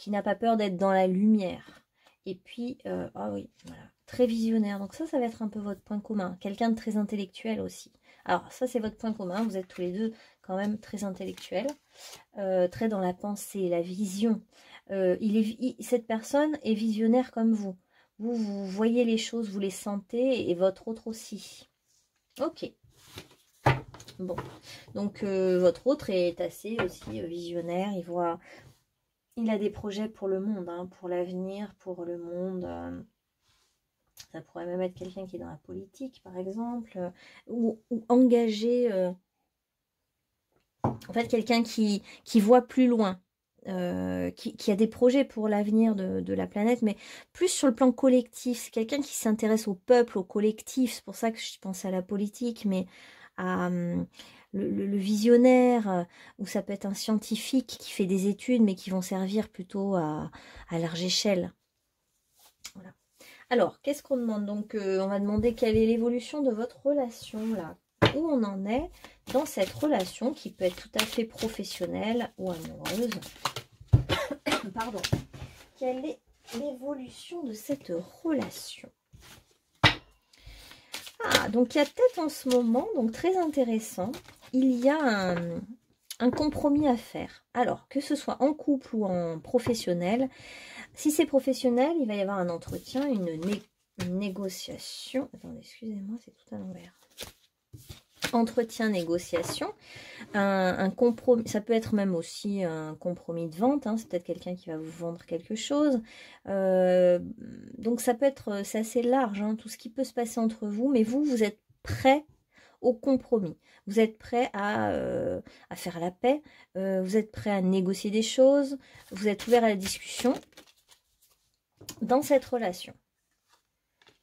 n'a pas peur d'être dans la lumière. Et puis, ah oui, voilà, très visionnaire. Donc ça va être un peu votre point commun. Quelqu'un de très intellectuel aussi. Alors ça, c'est votre point commun. Vous êtes tous les deux quand même très intellectuels, très dans la pensée, la vision. Cette personne est visionnaire comme vous. Vous voyez les choses, vous les sentez, et votre autre aussi. Ok. Bon. Donc, votre autre est assez aussi visionnaire. Il a des projets pour le monde, hein, pour l'avenir, pour le monde. Ça pourrait même être quelqu'un qui est dans la politique, par exemple, ou engagé. En fait, quelqu'un qui voit plus loin, qui a des projets pour l'avenir de la planète, mais plus sur le plan collectif. C'est quelqu'un qui s'intéresse au peuple, au collectif. C'est pour ça que je pense à la politique, mais à le visionnaire, ou ça peut être un scientifique qui fait des études, mais qui vont servir plutôt à large échelle. Voilà. Alors, qu'est-ce qu'on demande? Donc, on va demander quelle est l'évolution de votre relation, là. Où on en est dans cette relation, qui peut être tout à fait professionnelle ou amoureuse. Pardon. Quelle est l'évolution de cette relation? Ah, donc il y a peut-être en ce moment, donc très intéressant, il y a un compromis à faire. Alors, que ce soit en couple ou en professionnel, si c'est professionnel, il va y avoir un entretien, une négociation. Attendez, excusez-moi, c'est tout à l'envers. Entretien, négociation, un compromis, ça peut être même aussi un compromis de vente, hein, c'est peut-être quelqu'un qui va vous vendre quelque chose, donc ça peut être, c'est assez large, hein, tout ce qui peut se passer entre vous, mais vous êtes prêt au compromis, vous êtes prêt à faire la paix, vous êtes prêt à négocier des choses, vous êtes ouvert à la discussion dans cette relation.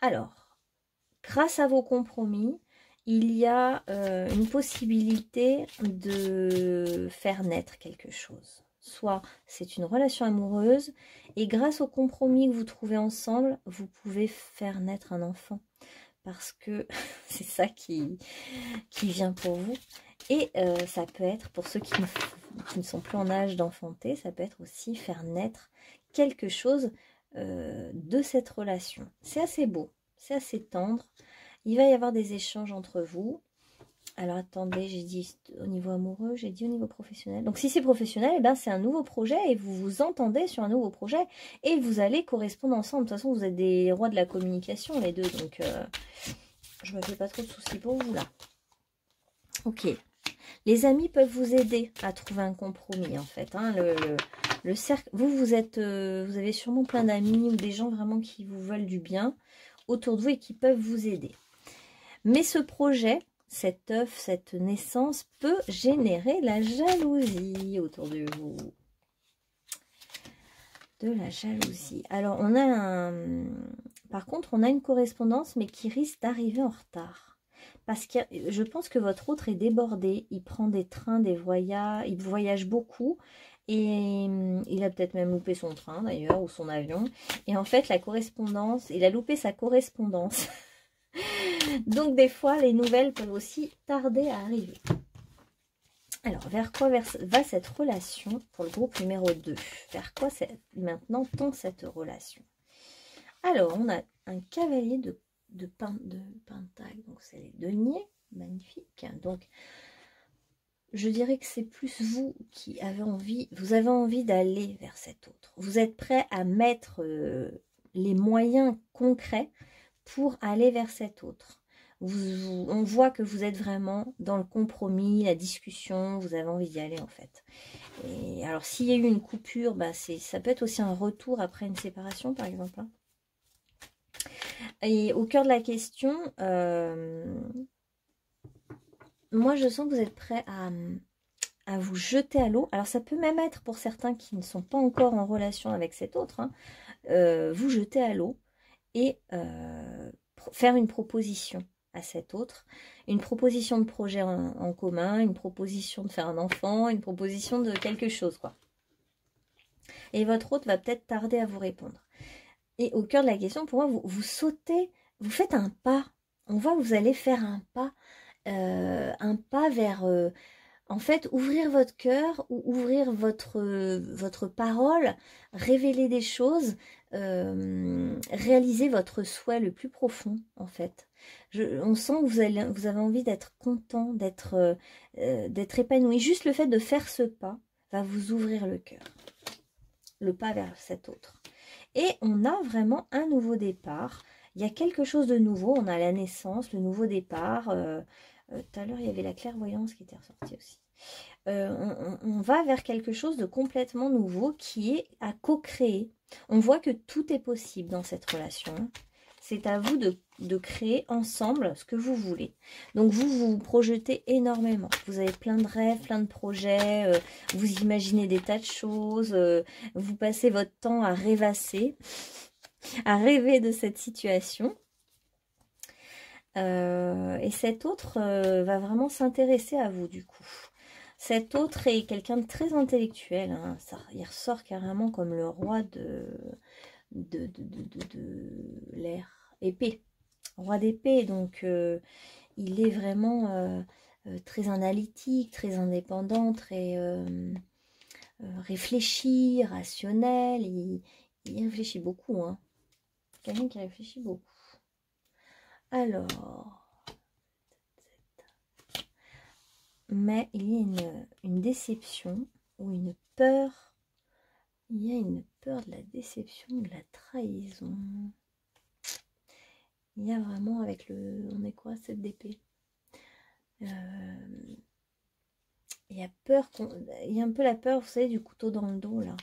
Alors, grâce à vos compromis, il y a une possibilité de faire naître quelque chose. Soit c'est une relation amoureuse, et grâce au compromis que vous trouvez ensemble, vous pouvez faire naître un enfant. Parce que c'est ça qui vient pour vous. Et ça peut être, pour ceux qui ne sont plus en âge d'enfanter, ça peut être aussi faire naître quelque chose de cette relation. C'est assez beau, c'est assez tendre. Il va y avoir des échanges entre vous. Alors attendez, j'ai dit au niveau amoureux, j'ai dit au niveau professionnel. Donc si c'est professionnel, eh ben, c'est un nouveau projet et vous vous entendez sur un nouveau projet et vous allez correspondre ensemble. De toute façon, vous êtes des rois de la communication les deux. Donc je me fais pas trop de soucis pour vous là. Ok. Les amis peuvent vous aider à trouver un compromis en fait. Hein. Le cercle, vous avez sûrement plein d'amis ou des gens vraiment qui vous veulent du bien autour de vous et qui peuvent vous aider. Mais ce projet, cet œuf, cette naissance peut générer la jalousie autour de vous. De la jalousie. Alors, par contre, on a une correspondance, mais qui risque d'arriver en retard. Parce que je pense que votre autre est débordé. Il prend des trains, des voyages, il voyage beaucoup. Et il a peut-être même loupé son train, d'ailleurs, ou son avion. Et en fait, la correspondance, il a loupé sa correspondance. Donc des fois, les nouvelles peuvent aussi tarder à arriver. Alors, vers quoi va cette relation pour le groupe numéro 2? Vers quoi maintenant tend cette relation? Alors, on a un cavalier de pentacle, donc c'est les deniers, magnifique. Donc, je dirais que c'est plus vous qui avez envie, vous avez envie d'aller vers cet autre. Vous êtes prêt à mettre les moyens concrets pour aller vers cet autre. On voit que vous êtes vraiment dans le compromis, la discussion, vous avez envie d'y aller en fait. Et alors s'il y a eu une coupure, bah ça peut être aussi un retour après une séparation par exemple. Hein. Et au cœur de la question, moi je sens que vous êtes prêt à vous jeter à l'eau. Alors ça peut même être pour certains qui ne sont pas encore en relation avec cet autre, hein, vous jeter à l'eau et faire une proposition à cet autre, une proposition de projet en commun, une proposition de faire un enfant, une proposition de quelque chose, quoi. Et votre autre va peut-être tarder à vous répondre. Et au cœur de la question, pour moi, vous sautez, vous faites un pas. On voit que vous allez faire un pas vers, en fait, ouvrir votre cœur ou ouvrir votre parole, révéler des choses, réaliser votre souhait le plus profond, en fait. On sent que vous avez envie d'être content, d'être épanoui. Juste le fait de faire ce pas va vous ouvrir le cœur. Le pas vers cet autre. Et on a vraiment un nouveau départ. Il y a quelque chose de nouveau. On a la naissance, le nouveau départ. Tout à l'heure, il y avait la clairvoyance qui était ressortie aussi. On va vers quelque chose de complètement nouveau qui est à co-créer. On voit que tout est possible dans cette relation. C'est à vous de créer ensemble ce que vous voulez. Donc vous vous projetez énormément. Vous avez plein de rêves, plein de projets, vous imaginez des tas de choses, vous passez votre temps à rêvasser, à rêver de cette situation. Et cet autre va vraiment s'intéresser à vous du coup. Cet autre est quelqu'un de très intellectuel, hein. Il ressort carrément comme le roi de l'air épée, roi d'épée, donc il est vraiment très analytique, très indépendant, très réfléchi, rationnel, il réfléchit beaucoup, hein. Quelqu'un qui réfléchit beaucoup. Alors, mais il y a une déception ou une peur. Il y a une peur de la déception, de la trahison. Il y a vraiment avec le... On est quoi, cette d'épée? Il y a peur, il y a un peu la peur, vous savez, du couteau dans le dos, là.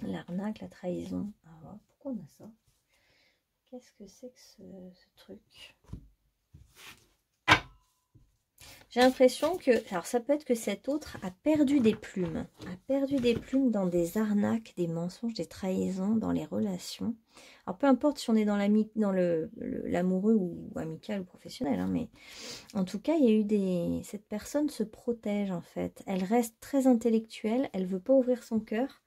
L'arnaque, la trahison. Ah, pourquoi on a ça? Qu'est-ce que c'est que ce truc? J'ai l'impression que, alors ça peut être que cet autre a perdu des plumes. A perdu des plumes dans des arnaques, des mensonges, des trahisons, dans les relations. Alors peu importe si on est dans l'amoureux ou amical ou professionnel, hein, mais en tout cas, il y a eu cette personne se protège en fait. Elle reste très intellectuelle, elle veut pas ouvrir son cœur.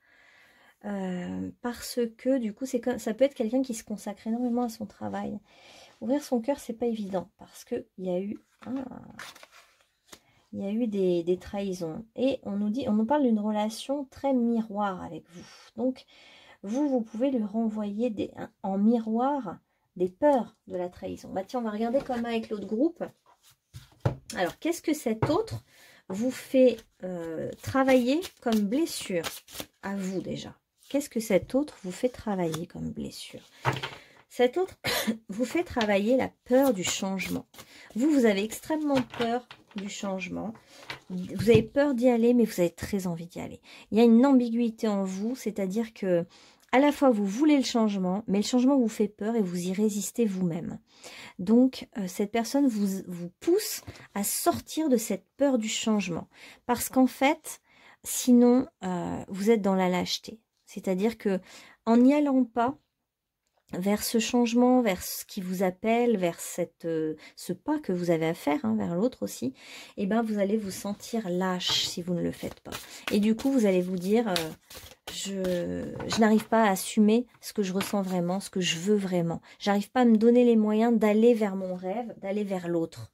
Parce que du coup, ça peut être quelqu'un qui se consacre énormément à son travail. Ouvrir son cœur, c'est pas évident parce que il y a eu... il y a eu des trahisons. Et on nous parle d'une relation très miroir avec vous. Donc, vous pouvez lui renvoyer en miroir des peurs de la trahison. Bah tiens, on va regarder comme avec l'autre groupe. Alors, qu'est-ce que cet autre vous fait travailler comme blessure à vous déjà? Qu'est-ce que cet autre vous fait travailler comme blessure? Cet autre vous fait travailler la peur du changement. Vous avez extrêmement peur du changement. Vous avez peur d'y aller, mais vous avez très envie d'y aller. Il y a une ambiguïté en vous, c'est-à-dire que à la fois vous voulez le changement, mais le changement vous fait peur et vous y résistez vous-même. Donc cette personne vous pousse à sortir de cette peur du changement. Parce qu'en fait, sinon, vous êtes dans la lâcheté. C'est-à-dire que en n'y allant pas vers ce changement, vers ce qui vous appelle, vers ce pas que vous avez à faire, hein, vers l'autre aussi, et ben vous allez vous sentir lâche si vous ne le faites pas. Et du coup, vous allez vous dire, je n'arrive pas à assumer ce que je ressens vraiment, ce que je veux vraiment. J'arrive pas à me donner les moyens d'aller vers mon rêve, d'aller vers l'autre.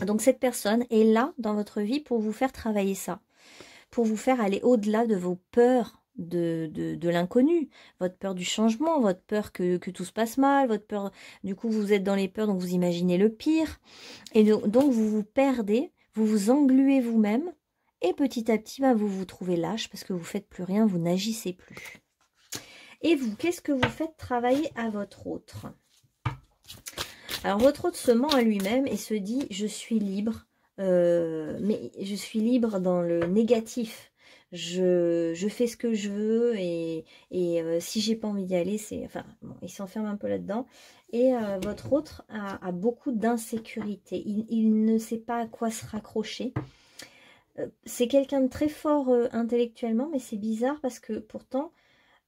Donc cette personne est là dans votre vie pour vous faire travailler ça, pour vous faire aller au-delà de vos peurs de l'inconnu, votre peur du changement, votre peur que tout se passe mal, votre peur, du coup vous êtes dans les peurs, donc vous imaginez le pire, et donc vous vous perdez, vous vous engluez vous-même, et petit à petit, bah, vous vous trouvez lâche parce que vous ne faites plus rien, vous n'agissez plus. Et vous, qu'est-ce que vous faites travailler à votre autre? Alors votre autre se ment à lui-même et se dit, je suis libre, mais je suis libre dans le négatif. je fais ce que je veux et si j'ai pas envie d'y aller, c'est... Enfin, bon, il s'enferme un peu là-dedans. Et votre autre a beaucoup d'insécurité. Il ne sait pas à quoi se raccrocher. C'est quelqu'un de très fort intellectuellement, mais c'est bizarre parce que pourtant,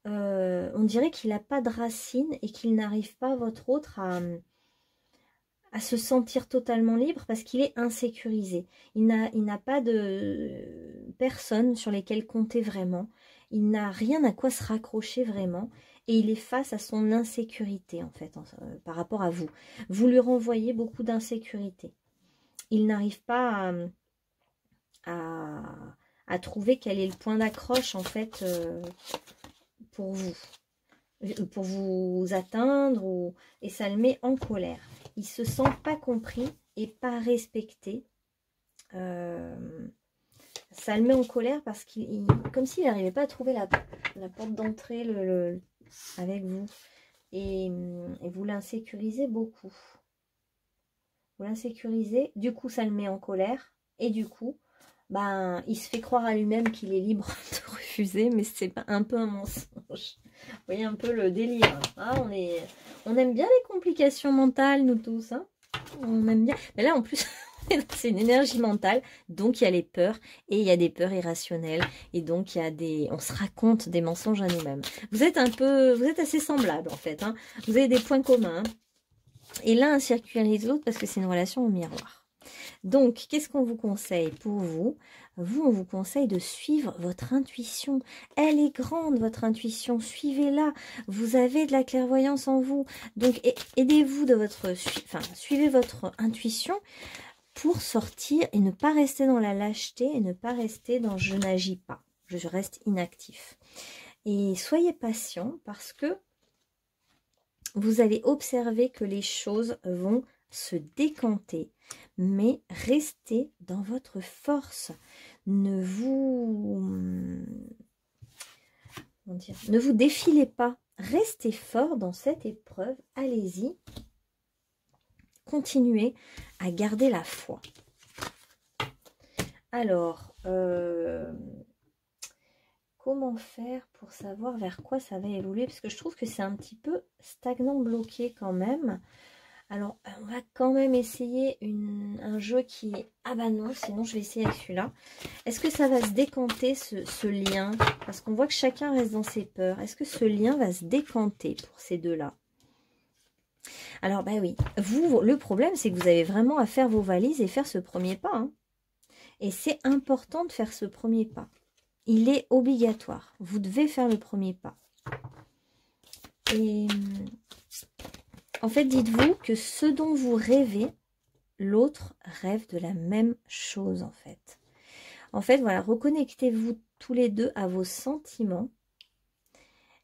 on dirait qu'il n'a pas de racines et qu'il n'arrive pas, votre autre, à se sentir totalement libre parce qu'il est insécurisé. Il n'a pas de personnes sur lesquelles compter vraiment. Il n'a rien à quoi se raccrocher vraiment. Et il est face à son insécurité, en fait, par rapport à vous. Vous lui renvoyez beaucoup d'insécurité. Il n'arrive pas à trouver quel est le point d'accroche, en fait, pour vous atteindre, et ça le met en colère. Il se sent pas compris et pas respecté. Ça le met en colère parce qu'il, comme s'il n'arrivait pas à trouver la porte d'entrée avec vous. Et vous l'insécurisez beaucoup. Vous l'insécurisez, du coup ça le met en colère. Et du coup, ben, il se fait croire à lui-même qu'il est libre de refuser, mais c'est un peu un mensonge. Vous voyez un peu le délire. Hein, on aime bien les complications mentales, nous tous. Hein, on aime bien. Mais là, en plus, c'est une énergie mentale. Donc, il y a les peurs. Et il y a des peurs irrationnelles. Et donc, on se raconte des mensonges à nous-mêmes. Vous êtes assez semblables, en fait. Hein. Vous avez des points communs. Et l'un circularise l'autre parce que c'est une relation au miroir. Donc, qu'est-ce qu'on vous conseille pour vous? Vous, on vous conseille de suivre votre intuition. Elle est grande, votre intuition. Suivez-la. Vous avez de la clairvoyance en vous. Donc, aidez-vous de suivez votre intuition pour sortir et ne pas rester dans la lâcheté et ne pas rester dans je n'agis pas. Je reste inactif. Et soyez patient parce que vous allez observer que les choses vont se décanter, mais restez dans votre force. Ne vous défilez pas. Restez fort dans cette épreuve. Allez-y. Continuez à garder la foi. Alors, comment faire pour savoir vers quoi ça va évoluer? Parce que je trouve que c'est un petit peu stagnant, bloqué quand même. Alors, on va quand même essayer un jeu qui est... Ah bah non, sinon je vais essayer avec celui-là. Est-ce que ça va se décanter, ce lien? Parce qu'on voit que chacun reste dans ses peurs. Est-ce que ce lien va se décanter pour ces deux-là? Alors, bah oui. Vous, le problème, c'est que vous avez vraiment à faire vos valises et faire ce premier pas. Hein. Et c'est important de faire ce premier pas. Il est obligatoire. Vous devez faire le premier pas. Et... en fait, dites-vous que ce dont vous rêvez, l'autre rêve de la même chose, en fait. En fait, voilà, reconnectez-vous tous les deux à vos sentiments.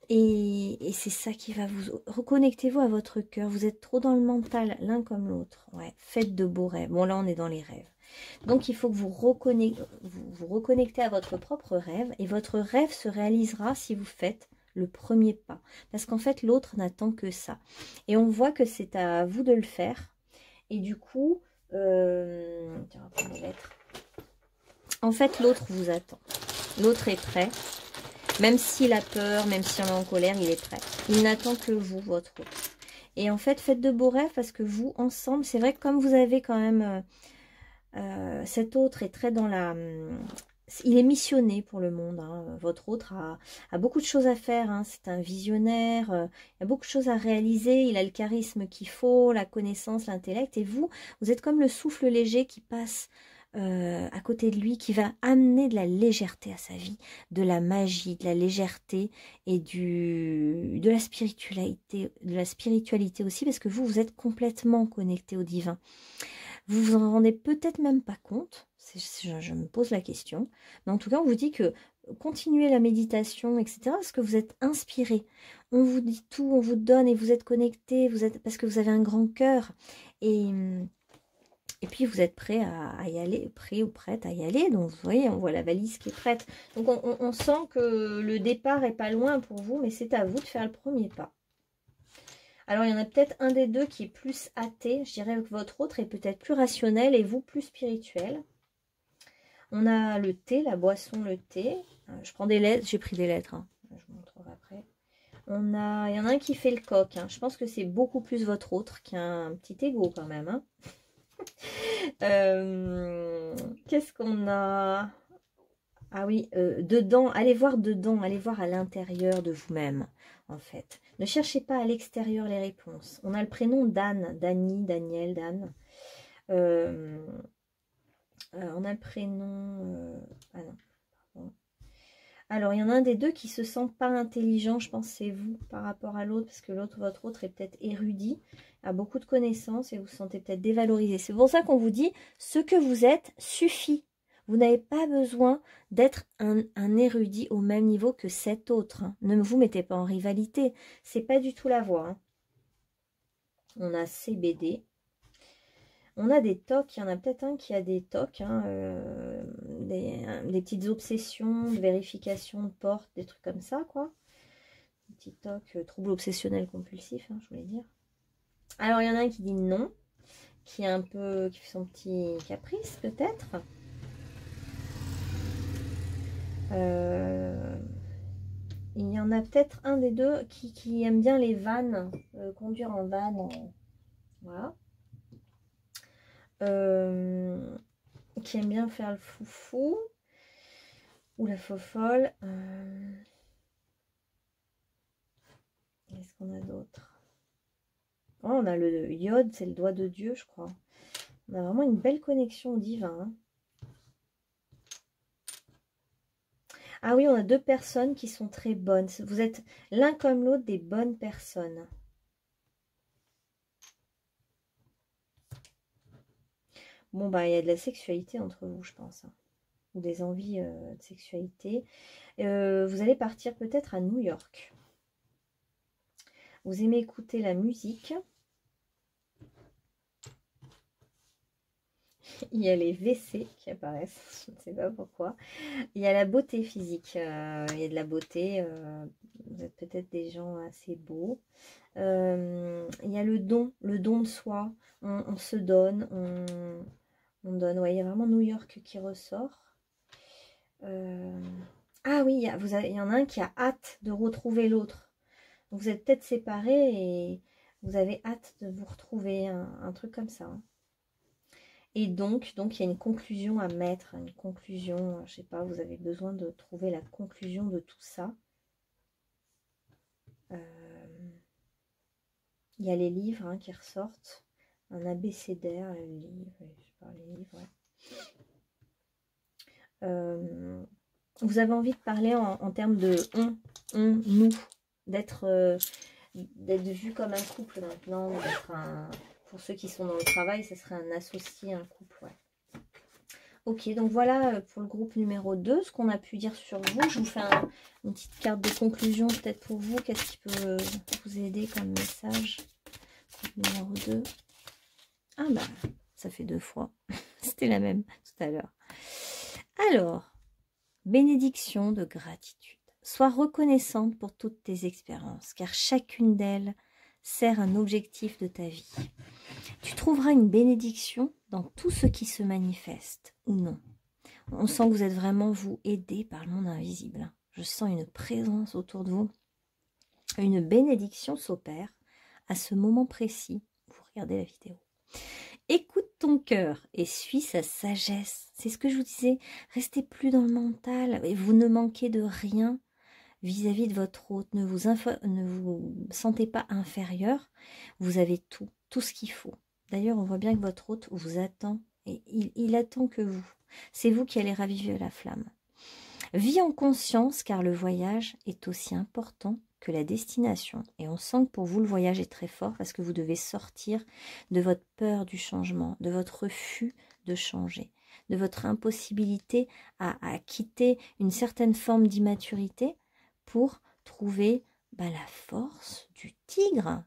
Et c'est ça qui va vous... Reconnectez-vous à votre cœur. Vous êtes trop dans le mental, l'un comme l'autre. Ouais, faites de beaux rêves. Bon, là, on est dans les rêves. Donc, il faut que vous reconnectez à votre propre rêve. Et votre rêve se réalisera si vous faites le premier pas. Parce qu'en fait, l'autre n'attend que ça. Et on voit que c'est à vous de le faire. Et du coup, tiens, on va prendre les lettres. En fait, l'autre vous attend. L'autre est prêt. Même s'il a peur, même si on est en colère, il est prêt. Il n'attend que vous, votre autre. Et en fait, faites de beaux rêves parce que vous, ensemble, c'est vrai que comme vous avez quand même... cet autre est très dans la... il est missionné pour le monde. Hein. Votre autre a beaucoup de choses à faire. Hein. C'est un visionnaire. Il a beaucoup de choses à réaliser. Il a le charisme qu'il faut, la connaissance, l'intellect. Et vous, vous êtes comme le souffle léger qui passe à côté de lui, qui va amener de la légèreté à sa vie, de la magie, de la légèreté et de la spiritualité aussi, parce que vous, vous êtes complètement connecté au divin. Vous vous en rendez peut-être même pas compte, je me pose la question, mais en tout cas, on vous dit que continuez la méditation, etc., parce que vous êtes inspiré. On vous dit tout, on vous donne et vous êtes connecté, parce que vous avez un grand cœur. Et puis, vous êtes prêt à y aller, prêt ou prête à y aller. Donc, vous voyez, on voit la valise qui est prête. Donc, on sent que le départ est pas loin pour vous, mais c'est à vous de faire le premier pas. Alors, il y en a peut-être un des deux qui est plus athée. Je dirais que votre autre est peut-être plus rationnel et vous plus spirituel. On a le thé, la boisson, le thé. Je prends des lettres, j'ai pris des lettres. Hein. Je vous montrerai après. Il y en a un qui fait le coq. Hein. Je pense que c'est beaucoup plus votre autre qui a un petit ego quand même. Hein. Qu'est-ce qu'on a? Ah oui, dedans, allez voir dedans, allez voir à l'intérieur de vous-même, en fait. Ne cherchez pas à l'extérieur les réponses. On a le prénom d'Anne, Dany, Daniel, Dan. On a le prénom... ah non, pardon. Alors, il y en a un des deux qui se sent pas intelligent, je pense que c'est vous par rapport à l'autre, parce que votre autre est peut-être érudit, a beaucoup de connaissances et vous vous sentez peut-être dévalorisé. C'est pour ça qu'on vous dit, ce que vous êtes suffit. Vous n'avez pas besoin d'être un érudit au même niveau que cet autre. Hein. Ne vous mettez pas en rivalité. C'est pas du tout la voie. Hein. On a CBD. On a des tocs. Il y en a peut-être un qui a des tocs. Hein, des petites obsessions, de vérification de porte, des trucs comme ça, quoi. Des petits tocs, troubles obsessionnels compulsifs, hein, je voulais dire. Alors, il y en a un qui dit non. Qui fait son petit caprice, peut-être. Il y en a peut-être un des deux qui aime bien les vannes, conduire en van, voilà. Qui aime bien faire le foufou ou la fofolle. Qu'est-ce qu'on a d'autre? Oh, on a le iode, c'est le doigt de Dieu, je crois. On a vraiment une belle connexion au divin. Hein. Ah oui, on a deux personnes qui sont très bonnes. Vous êtes l'un comme l'autre des bonnes personnes. Bon, bah, il y a de la sexualité entre vous, je pense. Hein. Ou des envies de sexualité. Vous allez partir peut-être à New York. Vous aimez écouter la musique. Il y a les WC qui apparaissent, je ne sais pas pourquoi. Il y a la beauté physique, il y a de la beauté, vous êtes peut-être des gens assez beaux. Il y a le don de soi, on se donne, on donne. Ouais, il y a vraiment New York qui ressort. Ah oui, il y en a un qui a hâte de retrouver l'autre. Vous êtes peut-être séparés et vous avez hâte de vous retrouver, un truc comme ça. Hein. Et donc, il y a une conclusion à mettre, une conclusion, je sais pas, vous avez besoin de trouver la conclusion de tout ça. Il y a les livres hein, qui ressortent, un abécédaire, les livres, je sais pas, les livres, ouais. Vous avez envie de parler en termes de nous, d'être vu comme un couple maintenant, d'être un... Pour ceux qui sont dans le travail, ce serait un associé, un couple. Ouais. Ok, donc voilà pour le groupe numéro 2, ce qu'on a pu dire sur vous. Je vous fais une petite carte de conclusion peut-être pour vous. Qu'est-ce qui peut vous aider comme message? Groupe numéro 2. Ah bah, ça fait 2 fois. C'était la même tout à l'heure. Alors, bénédiction de gratitude. Sois reconnaissante pour toutes tes expériences, car chacune d'elles sert un objectif de ta vie. Tu trouveras une bénédiction dans tout ce qui se manifeste ou non. On sent que vous êtes vraiment, vous, aidé par le monde invisible. Je sens une présence autour de vous. Une bénédiction s'opère à ce moment précis. Vous regardez la vidéo. Écoute ton cœur et suis sa sagesse. C'est ce que je vous disais. Restez plus dans le mental et vous ne manquez de rien vis-à-vis de votre hôte. Ne vous sentez pas inférieur. Vous avez tout ce qu'il faut. D'ailleurs, on voit bien que votre hôte vous attend et il attend que vous. C'est vous qui allez raviver la flamme. Vis en conscience car le voyage est aussi important que la destination. Et on sent que pour vous, le voyage est très fort parce que vous devez sortir de votre peur du changement, de votre refus de changer, de votre impossibilité à quitter une certaine forme d'immaturité pour trouver la force du tigre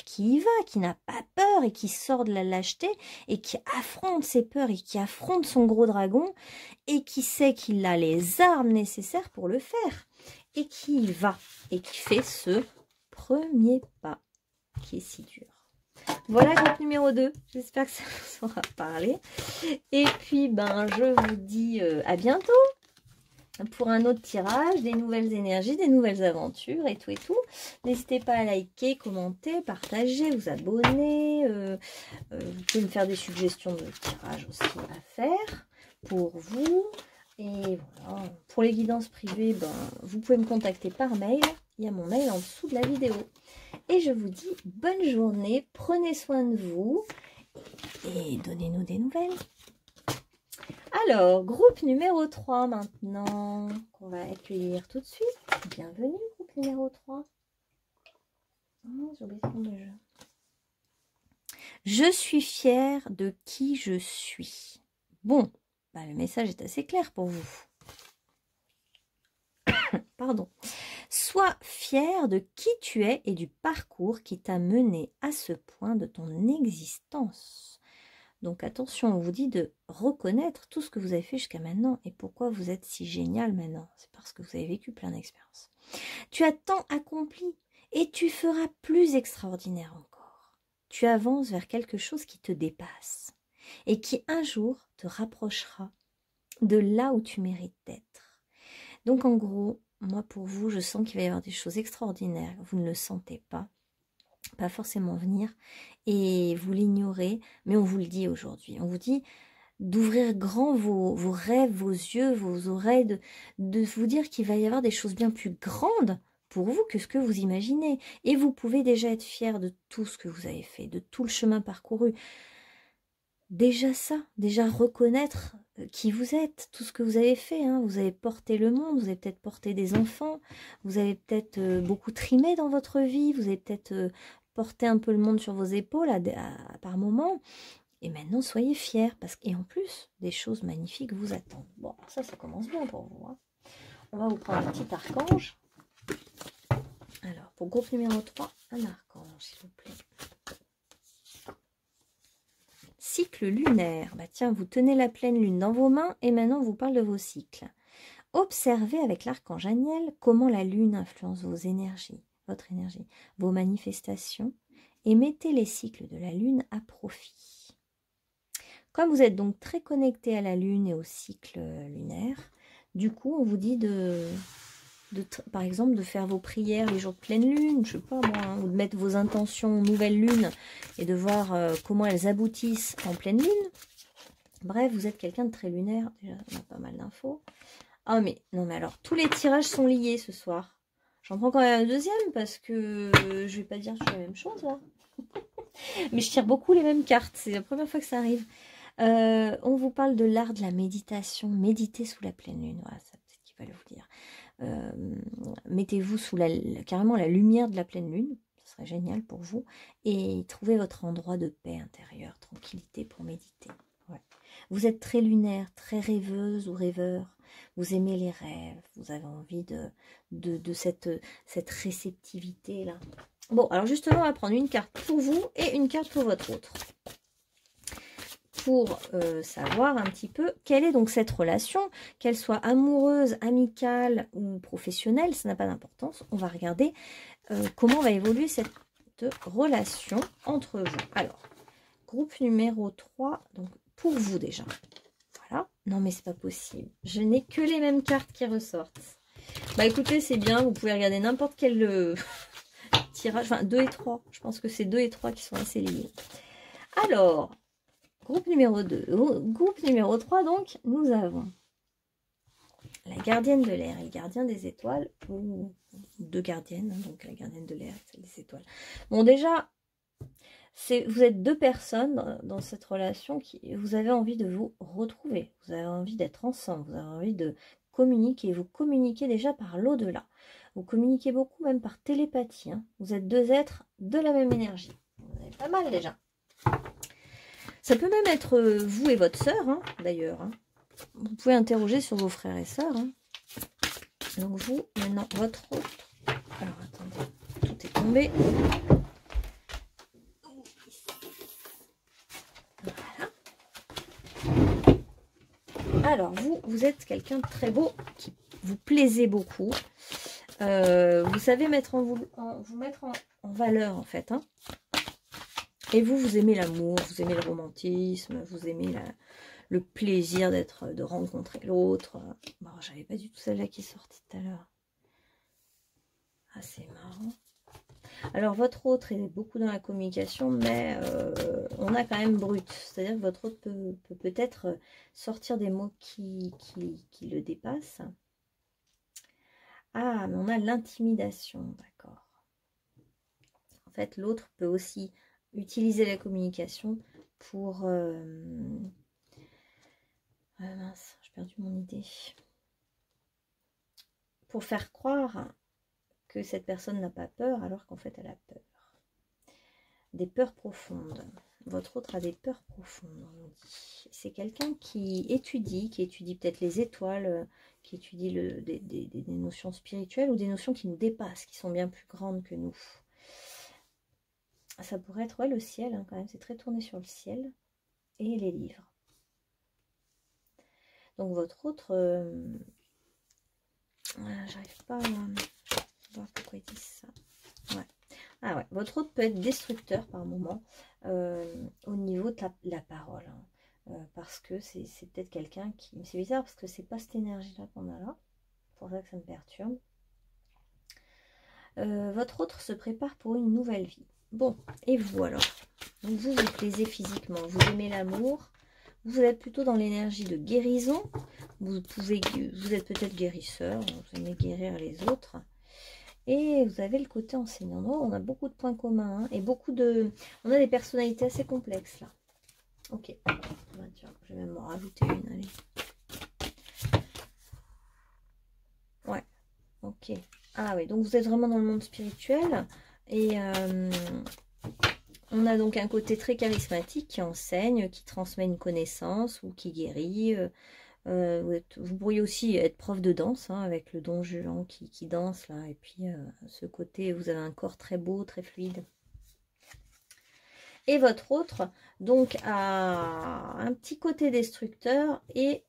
qui y va, qui n'a pas peur et qui sort de la lâcheté et qui affronte ses peurs et qui affronte son gros dragon et qui sait qu'il a les armes nécessaires pour le faire et qui y va et qui fait ce premier pas qui est si dur. Voilà groupe numéro 2, j'espère que ça vous aura parlé et puis je vous dis à bientôt. pour un autre tirage, des nouvelles énergies, des nouvelles aventures et tout et tout. N'hésitez pas à liker, commenter, partager, vous abonner. Vous pouvez me faire des suggestions de tirage aussi à faire pour vous. Et voilà, pour les guidances privées, ben, vous pouvez me contacter par mail. Il y a mon mail en dessous de la vidéo. Et je vous dis bonne journée, prenez soin de vous et donnez-nous des nouvelles. Alors, groupe numéro 3 maintenant, qu'on va accueillir tout de suite. Bienvenue, groupe numéro 3. Oh, j'ai oublié de jeu. Je suis fière de qui je suis. Bon, bah, le message est assez clair pour vous. Pardon. Sois fier de qui tu es et du parcours qui t'a mené à ce point de ton existence. Donc attention, on vous dit de reconnaître tout ce que vous avez fait jusqu'à maintenant et pourquoi vous êtes si génial maintenant. C'est parce que vous avez vécu plein d'expériences. Tu as tant accompli et tu feras plus extraordinaire encore. Tu avances vers quelque chose qui te dépasse et qui un jour te rapprochera de là où tu mérites d'être. Donc en gros, moi pour vous, je sens qu'il va y avoir des choses extraordinaires. Vous ne le sentez pas forcément venir et vous l'ignorez, mais on vous le dit aujourd'hui. On vous dit d'ouvrir grand vos rêves, vos yeux, vos oreilles, de vous dire qu'il va y avoir des choses bien plus grandes pour vous que ce que vous imaginez. Et vous pouvez déjà être fier de tout ce que vous avez fait, de tout le chemin parcouru. Déjà ça, déjà reconnaître qui vous êtes, tout ce que vous avez fait. Hein. Vous avez porté le monde, vous avez peut-être porté des enfants, vous avez peut-être beaucoup trimé dans votre vie, vous avez peut-être porté un peu le monde sur vos épaules par moments. Et maintenant, soyez fiers, et en plus, des choses magnifiques vous attendent. Bon, ça commence bien pour vous. Hein. On va vous prendre un petit archange. Alors, pour groupe numéro 3, un archange, s'il vous plaît. Cycle lunaire. Bah tiens, vous tenez la pleine lune dans vos mains et maintenant on vous parle de vos cycles. Observez avec l'archange Aniel comment la lune influence vos énergies, votre énergie, vos manifestations et mettez les cycles de la lune à profit. Comme vous êtes donc très connecté à la lune et au cycle lunaire, du coup on vous dit par exemple de faire vos prières les jours de pleine lune, je sais pas moi, hein, ou de mettre vos intentions nouvelle lune et de voir comment elles aboutissent en pleine lune. Bref, vous êtes quelqu'un de très lunaire, déjà on a pas mal d'infos. Ah mais, non mais alors, tous les tirages sont liés ce soir. J'en prends quand même un deuxième parce que je vais pas dire sur la même chose là. Mais je tire beaucoup les mêmes cartes, c'est la première fois que ça arrive. On vous parle de l'art de la méditation, méditer sous la pleine lune, voilà, ça peut-être qu'il fallait vous dire. Mettez-vous sous carrément la lumière de la pleine lune, ce serait génial pour vous, et trouvez votre endroit de paix intérieure, tranquillité pour méditer. Ouais. Vous êtes très lunaire, très rêveuse ou rêveur, vous aimez les rêves, vous avez envie de cette réceptivité là. Bon, alors justement, on va prendre une carte pour vous et une carte pour votre autre. Pour savoir un petit peu quelle est donc cette relation, qu'elle soit amoureuse, amicale ou professionnelle, ça n'a pas d'importance. On va regarder comment va évoluer cette relation entre vous. Alors, groupe numéro 3, donc pour vous déjà. Voilà. Non mais c'est pas possible. Je n'ai que les mêmes cartes qui ressortent. Bah écoutez, c'est bien, vous pouvez regarder n'importe quel tirage. Enfin, 2 et 3. Je pense que c'est 2 et 3 qui sont assez liés. Alors... Groupe numéro 2. Groupe numéro 3, donc, nous avons la gardienne de l'air et le gardien des étoiles, ou deux gardiennes, hein, donc la gardienne de l'air et celle des étoiles. Bon, déjà, vous êtes deux personnes dans cette relation qui vous avez envie de vous retrouver, vous avez envie d'être ensemble, vous avez envie de communiquer, vous communiquez déjà par l'au-delà. Vous communiquez beaucoup, même par télépathie. Hein. Vous êtes deux êtres de la même énergie. Vous avez pas mal déjà. Ça peut même être vous et votre sœur, hein, d'ailleurs. Hein. Vous pouvez interroger sur vos frères et sœurs. Hein. Donc vous, maintenant, votre autre. Alors, attendez, tout est tombé. Voilà. Alors, vous êtes quelqu'un de très beau, qui vous plaisez beaucoup. Vous savez vous mettre en valeur, en fait, hein. Et vous aimez l'amour, vous aimez le romantisme, vous aimez le plaisir de rencontrer l'autre. Bon, j'avais pas du tout celle-là qui est sortie tout à l'heure. Ah, c'est marrant. Alors, votre autre est beaucoup dans la communication, mais on a quand même brut. C'est-à-dire que votre autre peut peut-être sortir des mots qui le dépassent. Ah, mais on a l'intimidation, d'accord. En fait, l'autre peut aussi utiliser la communication pour... Ah mince, j'ai perdu mon idée. Pour faire croire que cette personne n'a pas peur, alors qu'en fait, elle a peur. Des peurs profondes. Votre autre a des peurs profondes, on nous dit. C'est quelqu'un qui étudie peut-être les étoiles, qui étudie des notions spirituelles ou des notions qui nous dépassent, qui sont bien plus grandes que nous. Ça pourrait être le ciel, hein, quand même, c'est très tourné sur le ciel, et les livres. Donc votre autre, j'arrive pas à voir pourquoi ils disent ça. Ouais. Ah ouais, votre autre peut être destructeur par moment au niveau de la parole. Hein, parce que c'est peut-être quelqu'un qui... C'est bizarre parce que c'est pas cette énergie-là qu'on a là. C'est pour ça que ça me perturbe. Votre autre se prépare pour une nouvelle vie. Bon, et vous alors? Donc vous plaisez physiquement, vous aimez l'amour, vous êtes plutôt dans l'énergie de guérison, vous êtes peut-être guérisseur, vous aimez guérir les autres. Et vous avez le côté enseignant. Non, on a beaucoup de points communs. Hein, et on a des personnalités assez complexes là. Ok. Bah, tiens, je vais même en rajouter une. Allez. Ouais. Ok. Ah oui, donc vous êtes vraiment dans le monde spirituel. Et on a donc un côté très charismatique qui enseigne, qui transmet une connaissance ou qui guérit. Vous pourriez aussi être prof de danse, hein, avec le don Juan qui danse là, et puis ce côté, vous avez un corps très beau, très fluide. Et votre autre, donc, a un petit côté destructeur, et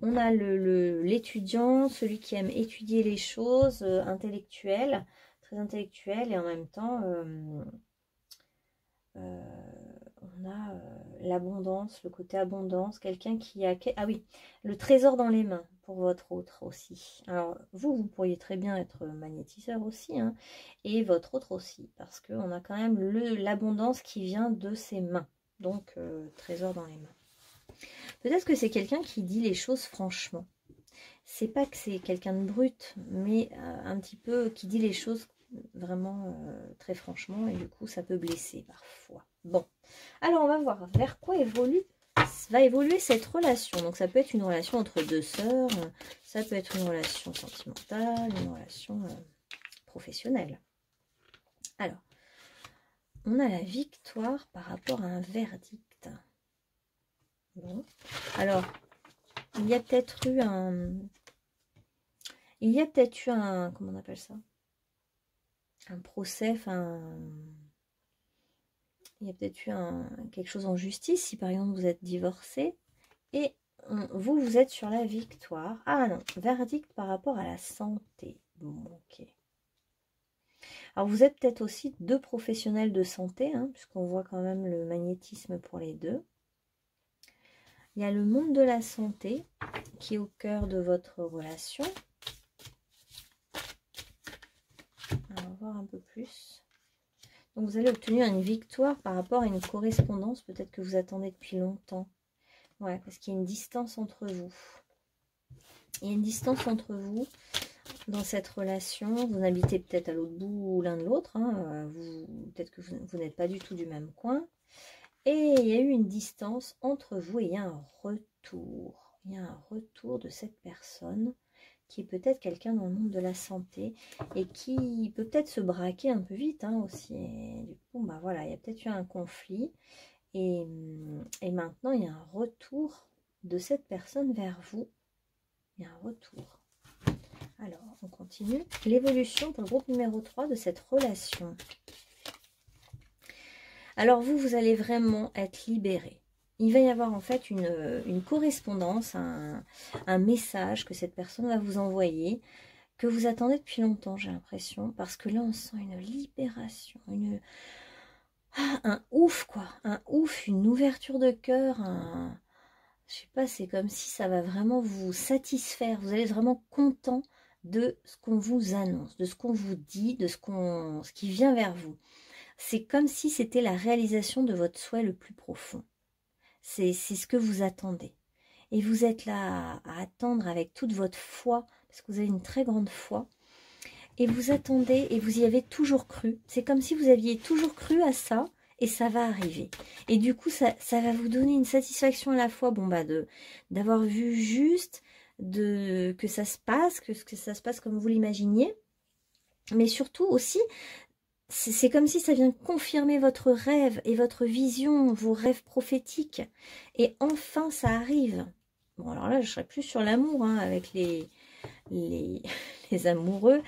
on a l'étudiant, celui qui aime étudier les choses, intellectuel, très intellectuel, et en même temps, on a l'abondance, le côté abondance, quelqu'un qui a... Ah oui, le trésor dans les mains pour votre autre aussi. Alors, vous pourriez très bien être magnétiseur aussi, hein, et votre autre aussi, parce qu'on a quand même l'abondance qui vient de ses mains. Donc, trésor dans les mains. Peut-être que c'est quelqu'un qui dit les choses franchement. C'est pas que c'est quelqu'un de brut, mais un petit peu qui dit les choses vraiment très franchement, et du coup, ça peut blesser parfois. Bon, alors on va voir vers quoi va évoluer cette relation. Donc ça peut être une relation entre deux sœurs, ça peut être une relation sentimentale, une relation professionnelle. Alors, on a la victoire par rapport à un verdict. Bon, alors, il y a peut-être eu un... Comment on appelle ça? Un procès, enfin... Il y a peut-être eu quelque chose en justice, si par exemple vous êtes divorcé, et vous êtes sur la victoire. Ah non, verdict par rapport à la santé. Bon, ok. Alors vous êtes peut-être aussi deux professionnels de santé, hein, puisqu'on voit quand même le magnétisme pour les deux. Il y a le monde de la santé qui est au cœur de votre relation. On va voir un peu plus. Donc vous allez obtenir une victoire par rapport à une correspondance peut-être que vous attendez depuis longtemps. Ouais, parce qu'il y a une distance entre vous. Il y a une distance entre vous dans cette relation. Vous habitez peut-être à l'autre bout l'un de l'autre. Hein. Peut-être que vous n'êtes pas du tout du même coin. Et il y a eu une distance entre vous et il y a un retour. Il y a un retour de cette personne qui est peut-être quelqu'un dans le monde de la santé et qui peut peut-être se braquer un peu vite, hein, aussi. Et du coup, bah voilà, il y a peut-être eu un conflit et maintenant il y a un retour de cette personne vers vous. Il y a un retour. Alors, on continue. L'évolution pour le groupe numéro 3 de cette relation. Alors vous allez vraiment être libéré. Il va y avoir en fait une correspondance, un message que cette personne va vous envoyer, que vous attendez depuis longtemps, j'ai l'impression, parce que là, on sent une libération, un ouf, quoi, un ouf, une ouverture de cœur, je sais pas, c'est comme si ça va vraiment vous satisfaire. Vous allez être vraiment content de ce qu'on vous annonce, de ce qu'on vous dit, de ce qui vient vers vous. C'est comme si c'était la réalisation de votre souhait le plus profond. C'est ce que vous attendez. Et vous êtes là à attendre avec toute votre foi, parce que vous avez une très grande foi. Et vous attendez et vous y avez toujours cru. C'est comme si vous aviez toujours cru à ça et ça va arriver. Et du coup, ça va vous donner une satisfaction à la fois d'avoir vu juste, que ça se passe, que ça se passe comme vous l'imaginiez. Mais surtout aussi, c'est comme si ça vient confirmer votre rêve et votre vision, vos rêves prophétiques. Et enfin, ça arrive. Bon, alors là, je serais plus sur l'amour, hein, avec les amoureux.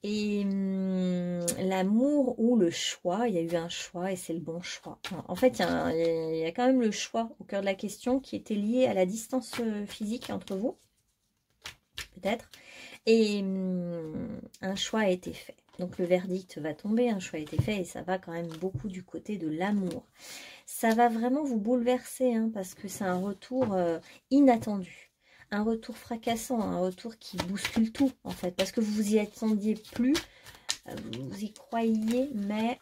Et l'amour ou le choix, il y a eu un choix et c'est le bon choix. En fait, il y a quand même le choix au cœur de la question qui était lié à la distance physique entre vous, peut-être. Et un choix a été fait. Donc le verdict va tomber, un choix a été fait et ça va quand même beaucoup du côté de l'amour. Ça va vraiment vous bouleverser, hein, parce que c'est un retour inattendu. Un retour fracassant, un retour qui bouscule tout en fait. Parce que vous vous y attendiez plus, vous y croyiez, mais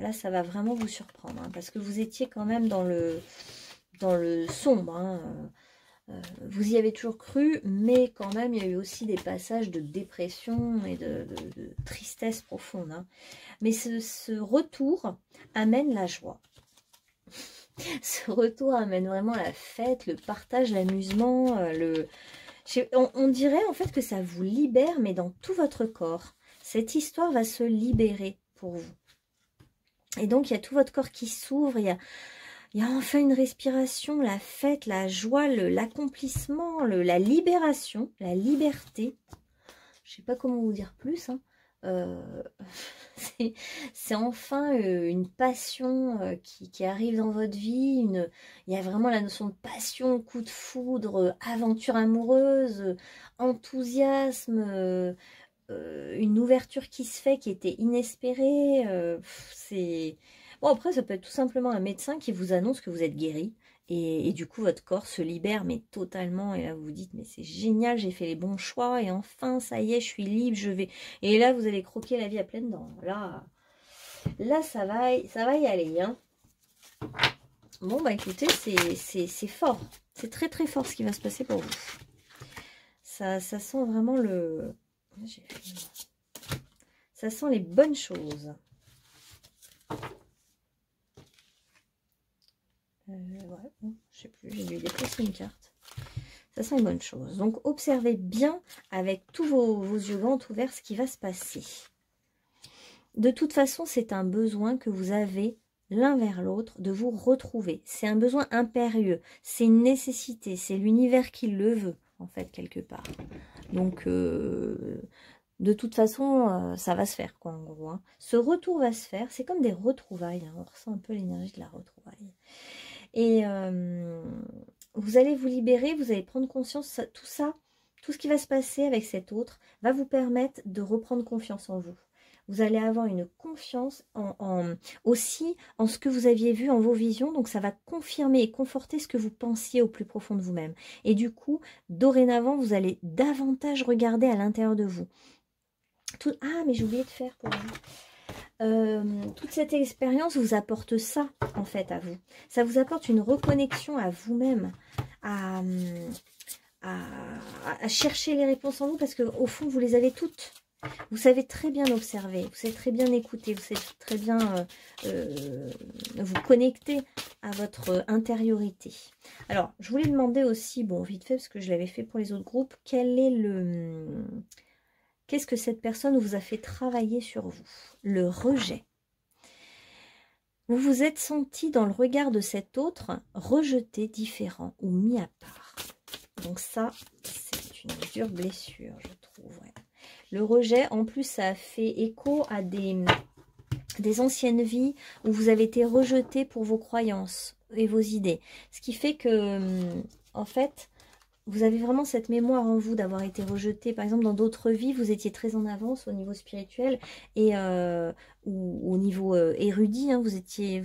là ça va vraiment vous surprendre. Hein, parce que vous étiez quand même dans le sombre, hein, vous y avez toujours cru, mais quand même, il y a eu aussi des passages de dépression et de tristesse profonde. Hein. Mais ce retour amène la joie. Ce retour amène vraiment la fête, le partage, l'amusement. On dirait en fait que ça vous libère, mais dans tout votre corps. Cette histoire va se libérer pour vous. Et donc, il y a tout votre corps qui s'ouvre, il y a enfin une respiration, la fête, la joie, l'accomplissement, la libération, la liberté. Je ne sais pas comment vous dire plus. Hein. C'est enfin une passion qui arrive dans votre vie. Il y a vraiment la notion de passion, coup de foudre, aventure amoureuse, enthousiasme, une ouverture qui se fait, qui était inespérée. C'est... Bon, après, ça peut être tout simplement un médecin qui vous annonce que vous êtes guéri. Et du coup, votre corps se libère, mais totalement. Et là, vous vous dites, mais c'est génial, j'ai fait les bons choix. Et enfin, ça y est, je suis libre, je vais... Et là, vous allez croquer la vie à pleines dents. Là ça va y aller. Hein. Bon, bah écoutez, c'est fort. C'est très, très fort ce qui va se passer pour vous. Ça sent vraiment le... Ça sent les bonnes choses. Ouais, bon, je sais plus, j'ai dû déplacer une carte. Ça sent les bonnes choses. Donc, observez bien avec tous vos yeux grands ouverts ce qui va se passer. De toute façon, c'est un besoin que vous avez l'un vers l'autre de vous retrouver. C'est un besoin impérieux. C'est une nécessité. C'est l'univers qui le veut, en fait, quelque part. Donc, de toute façon, ça va se faire, quoi, en gros. Hein. Ce retour va se faire. C'est comme des retrouvailles. Hein. On ressent un peu l'énergie de la retrouvaille. Et vous allez vous libérer, vous allez prendre conscience, tout ça, tout ce qui va se passer avec cet autre, va vous permettre de reprendre confiance en vous. Vous allez avoir une confiance aussi en ce que vous aviez vu, en vos visions. Donc, ça va confirmer et conforter ce que vous pensiez au plus profond de vous-même. Et du coup, dorénavant, vous allez davantage regarder à l'intérieur de vous. Ah, mais j'ai oublié de faire pour vous. Toute cette expérience vous apporte ça, en fait, à vous. Ça vous apporte une reconnexion à vous-même, à chercher les réponses en vous, parce qu'au fond, vous les avez toutes. Vous savez très bien observer, vous savez très bien écouter, vous savez très bien vous connecter à votre intériorité. Alors, je voulais demander aussi, bon, vite fait, parce que je l'avais fait pour les autres groupes, qu'est-ce que cette personne vous a fait travailler sur vous? Le rejet. Vous vous êtes senti dans le regard de cet autre rejeté, différent ou mis à part. Donc ça, c'est une dure blessure, je trouve. Ouais. Le rejet, en plus, ça a fait écho à des anciennes vies où vous avez été rejeté pour vos croyances et vos idées. Ce qui fait que, en fait, vous avez vraiment cette mémoire en vous d'avoir été rejeté. Par exemple, dans d'autres vies, vous étiez très en avance au niveau spirituel et ou au niveau érudit. Hein, vous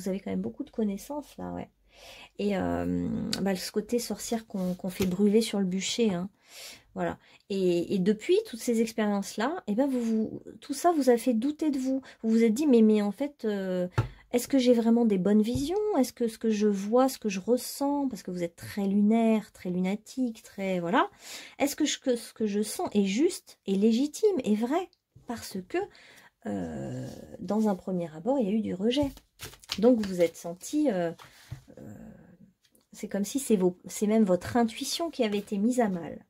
avez quand même beaucoup de connaissances là, ouais. Et ce côté sorcière qu'on fait brûler sur le bûcher, hein. Voilà. Et depuis toutes ces expériences-là, et ben tout ça vous a fait douter de vous. Vous vous êtes dit, mais en fait, est-ce que j'ai vraiment des bonnes visions? Est-ce que ce que je vois, ce que je ressens, parce que vous êtes très lunaire, très lunatique, très... Voilà. Est-ce que ce que je sens est juste, est légitime, est vrai? Parce que, dans un premier abord, il y a eu du rejet. Donc vous vous êtes senti... c'est comme si c'est même votre intuition qui avait été mise à mal.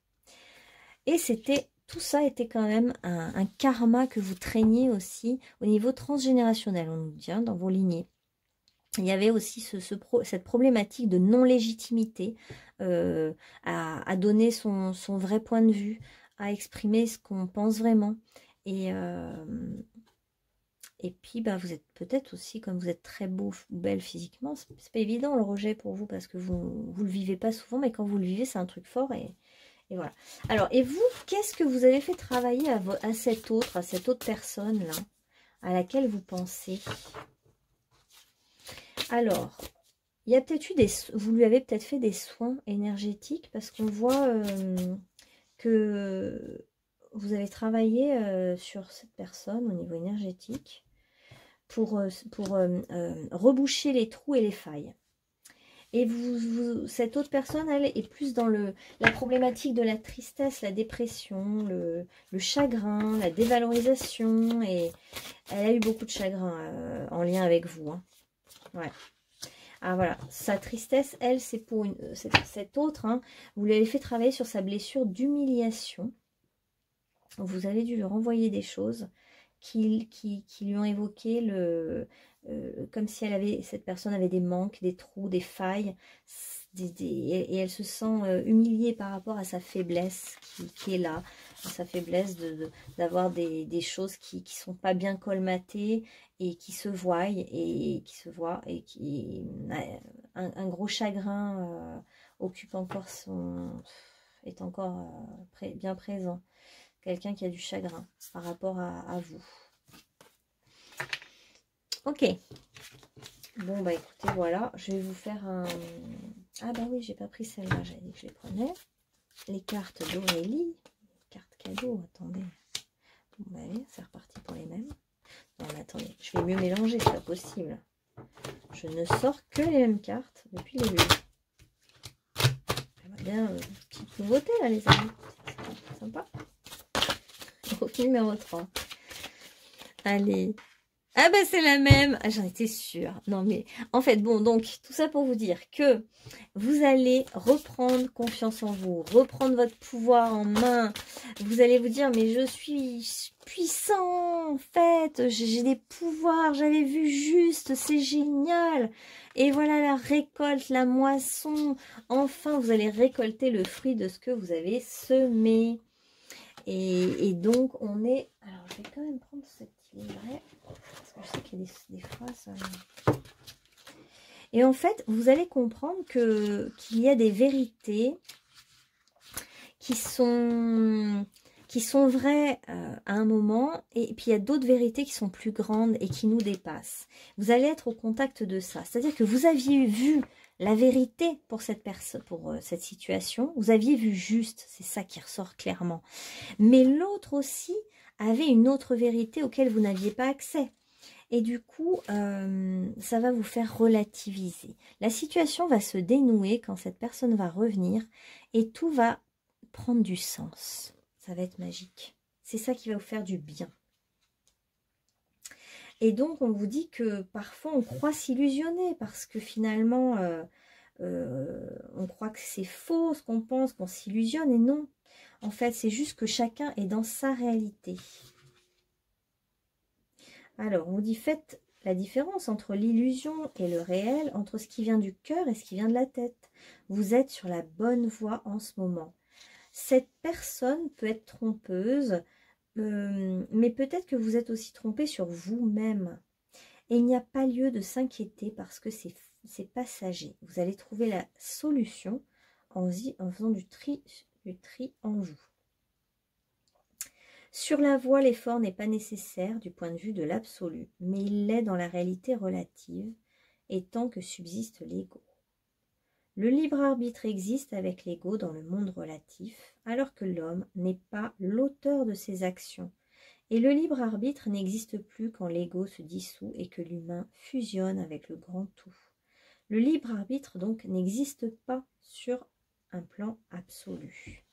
Et tout ça était quand même un karma que vous traîniez aussi au niveau transgénérationnel, on nous dit, hein, dans vos lignées. Il y avait aussi cette problématique de non-légitimité à donner son vrai point de vue, à exprimer ce qu'on pense vraiment. Et puis, vous êtes peut-être aussi, comme vous êtes très beau ou belle physiquement, c'est pas évident le rejet pour vous parce que vous le vivez pas souvent, mais quand vous le vivez, c'est un truc fort et voilà. Alors, et vous, qu'est-ce que vous avez fait travailler à cette autre personne-là, à laquelle vous pensez? Alors, il y a peut-être vous lui avez peut-être fait des soins énergétiques parce qu'on voit que vous avez travaillé sur cette personne au niveau énergétique pour reboucher les trous et les failles. Et cette autre personne, elle est plus dans la problématique de la tristesse, la dépression, le chagrin, la dévalorisation. Et elle a eu beaucoup de chagrin en lien avec vous. Hein. Ouais. Ah voilà, sa tristesse, elle, c'est pour cette autre. Hein, vous lui avez fait travailler sur sa blessure d'humiliation. Vous avez dû lui renvoyer des choses qui lui ont évoqué comme si cette personne avait des manques, des trous, des failles, et elle se sent humiliée par rapport à sa faiblesse qui est là, à sa faiblesse d'avoir des choses qui sont pas bien colmatées et qui se voient et qui un gros chagrin occupe encore est encore bien présent. Quelqu'un qui a du chagrin par rapport à vous. Ok. Bon, écoutez, voilà. Je vais vous faire un... Ah oui, j'ai pas pris celle-là. J'avais dit que je les prenais. Les cartes d'Aurélie. Cartes cadeaux, attendez. Bon, allez, c'est reparti pour les mêmes. Non, mais attendez, je vais mieux mélanger, c'est pas possible. Je ne sors que les mêmes cartes depuis le début. J'aimerais bien petite nouveauté, là, les amis. C'est sympa. Au numéro 3. Allez. Ah c'est la même. Ah, j'en étais sûre. Non mais en fait, bon, donc tout ça pour vous dire que vous allez reprendre confiance en vous, reprendre votre pouvoir en main. Vous allez vous dire, mais je suis puissant, en fait, j'ai des pouvoirs, j'avais vu juste, c'est génial. Et voilà la récolte, la moisson. Enfin, vous allez récolter le fruit de ce que vous avez semé. Et donc, on est... Alors, je vais quand même prendre ce petit livret, parce que je sais qu'il y a des phrases... Et en fait, vous allez comprendre qu'il y a des vérités qui sont vraies à un moment, et puis il y a d'autres vérités qui sont plus grandes et qui nous dépassent. Vous allez être au contact de ça. C'est-à-dire que vous aviez vu la vérité pour cette personne, pour cette situation. Vous aviez vu juste, c'est ça qui ressort clairement. Mais l'autre aussi avait une autre vérité auquel vous n'aviez pas accès. Et du coup, ça va vous faire relativiser. La situation va se dénouer quand cette personne va revenir et tout va prendre du sens. Ça va être magique. C'est ça qui va vous faire du bien. Et donc, on vous dit que parfois, on croit s'illusionner parce que finalement, on croit que c'est faux ce qu'on pense, qu'on s'illusionne. Et non, en fait, c'est juste que chacun est dans sa réalité. Alors, on vous dit, faites la différence entre l'illusion et le réel, entre ce qui vient du cœur et ce qui vient de la tête. Vous êtes sur la bonne voie en ce moment. Cette personne peut être trompeuse, mais peut-être que vous êtes aussi trompé sur vous-même. Et il n'y a pas lieu de s'inquiéter parce que c'est passager. Vous allez trouver la solution en faisant du tri en vous. Sur la voie, l'effort n'est pas nécessaire du point de vue de l'absolu, mais il l'est dans la réalité relative, et tant que subsiste l'ego. Le libre arbitre existe avec l'ego dans le monde relatif, alors que l'homme n'est pas l'auteur de ses actions. Et le libre arbitre n'existe plus quand l'ego se dissout et que l'humain fusionne avec le grand tout. Le libre arbitre donc n'existe pas sur un plan absolu.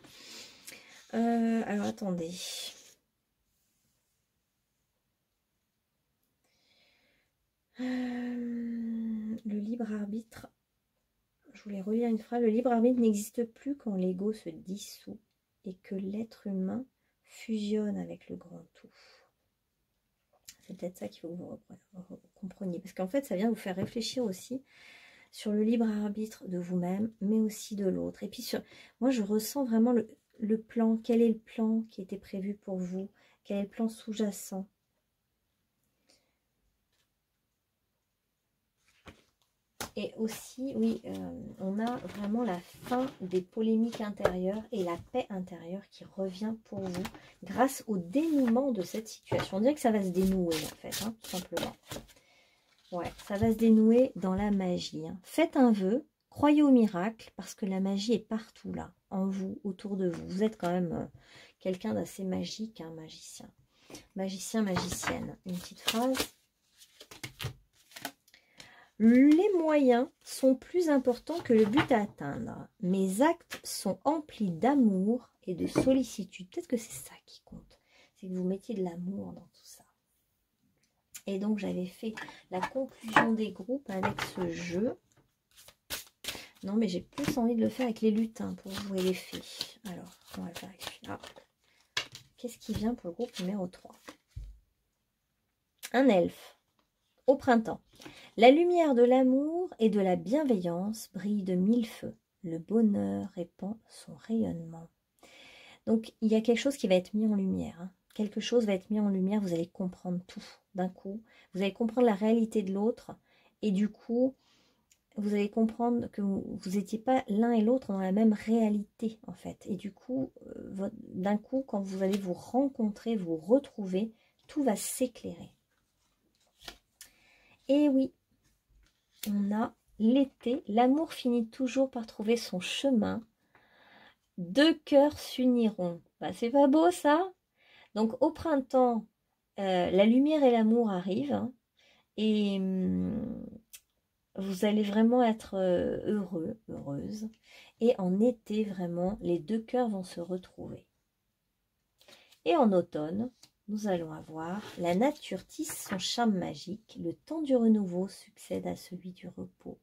Alors attendez. Le libre arbitre, je voulais relire une phrase. Le libre arbitre n'existe plus quand l'ego se dissout et que l'être humain fusionne avec le grand tout. C'est peut-être ça qu'il faut que vous compreniez. Parce qu'en fait, ça vient vous faire réfléchir aussi sur le libre arbitre de vous-même, mais aussi de l'autre. Et puis, moi, je ressens vraiment le plan. Quel est le plan qui était prévu pour vous? Quel est le plan sous-jacent? Et aussi, oui, on a vraiment la fin des polémiques intérieures et la paix intérieure qui revient pour vous grâce au dénouement de cette situation. On dirait que ça va se dénouer en fait, hein, tout simplement. Ouais, ça va se dénouer dans la magie. Hein. Faites un vœu, croyez au miracle parce que la magie est partout là, en vous, autour de vous. Vous êtes quand même quelqu'un d'assez magique, un magicien. Magicien, magicienne. Une petite phrase. Les moyens sont plus importants que le but à atteindre. Mes actes sont emplis d'amour et de sollicitude. Peut-être que c'est ça qui compte. C'est que vous mettiez de l'amour dans tout ça. Et donc, j'avais fait la conclusion des groupes avec ce jeu. Non, mais j'ai plus envie de le faire avec les lutins pour vous et les fées. Alors, on va le faire avec celui-là. Qu'est-ce qui vient pour le groupe numéro 3? Un elfe. Au printemps. La lumière de l'amour et de la bienveillance brille de mille feux. Le bonheur répand son rayonnement. Donc, il y a quelque chose qui va être mis en lumière. Hein. Quelque chose va être mis en lumière, vous allez comprendre tout d'un coup. Vous allez comprendre la réalité de l'autre. Et du coup, vous allez comprendre que vous n'étiez pas l'un et l'autre dans la même réalité, en fait. Et du coup, d'un coup, quand vous allez vous rencontrer, vous retrouver, tout va s'éclairer. Et oui, on a l'été, l'amour finit toujours par trouver son chemin. Deux cœurs s'uniront. Bah, c'est pas beau ça? Donc au printemps, la lumière et l'amour arrivent. Hein, et vous allez vraiment être heureux, heureuse. Et en été, vraiment, les deux cœurs vont se retrouver. Et en automne, nous allons avoir la nature tisse son charme magique, le temps du renouveau succède à celui du repos.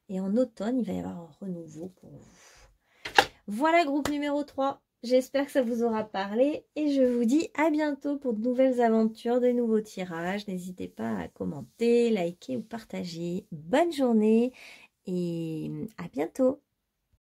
Et en automne, il va y avoir un renouveau pour vous. Voilà, groupe numéro 3. J'espère que ça vous aura parlé et je vous dis à bientôt pour de nouvelles aventures, de nouveaux tirages. N'hésitez pas à commenter, liker ou partager. Bonne journée et à bientôt.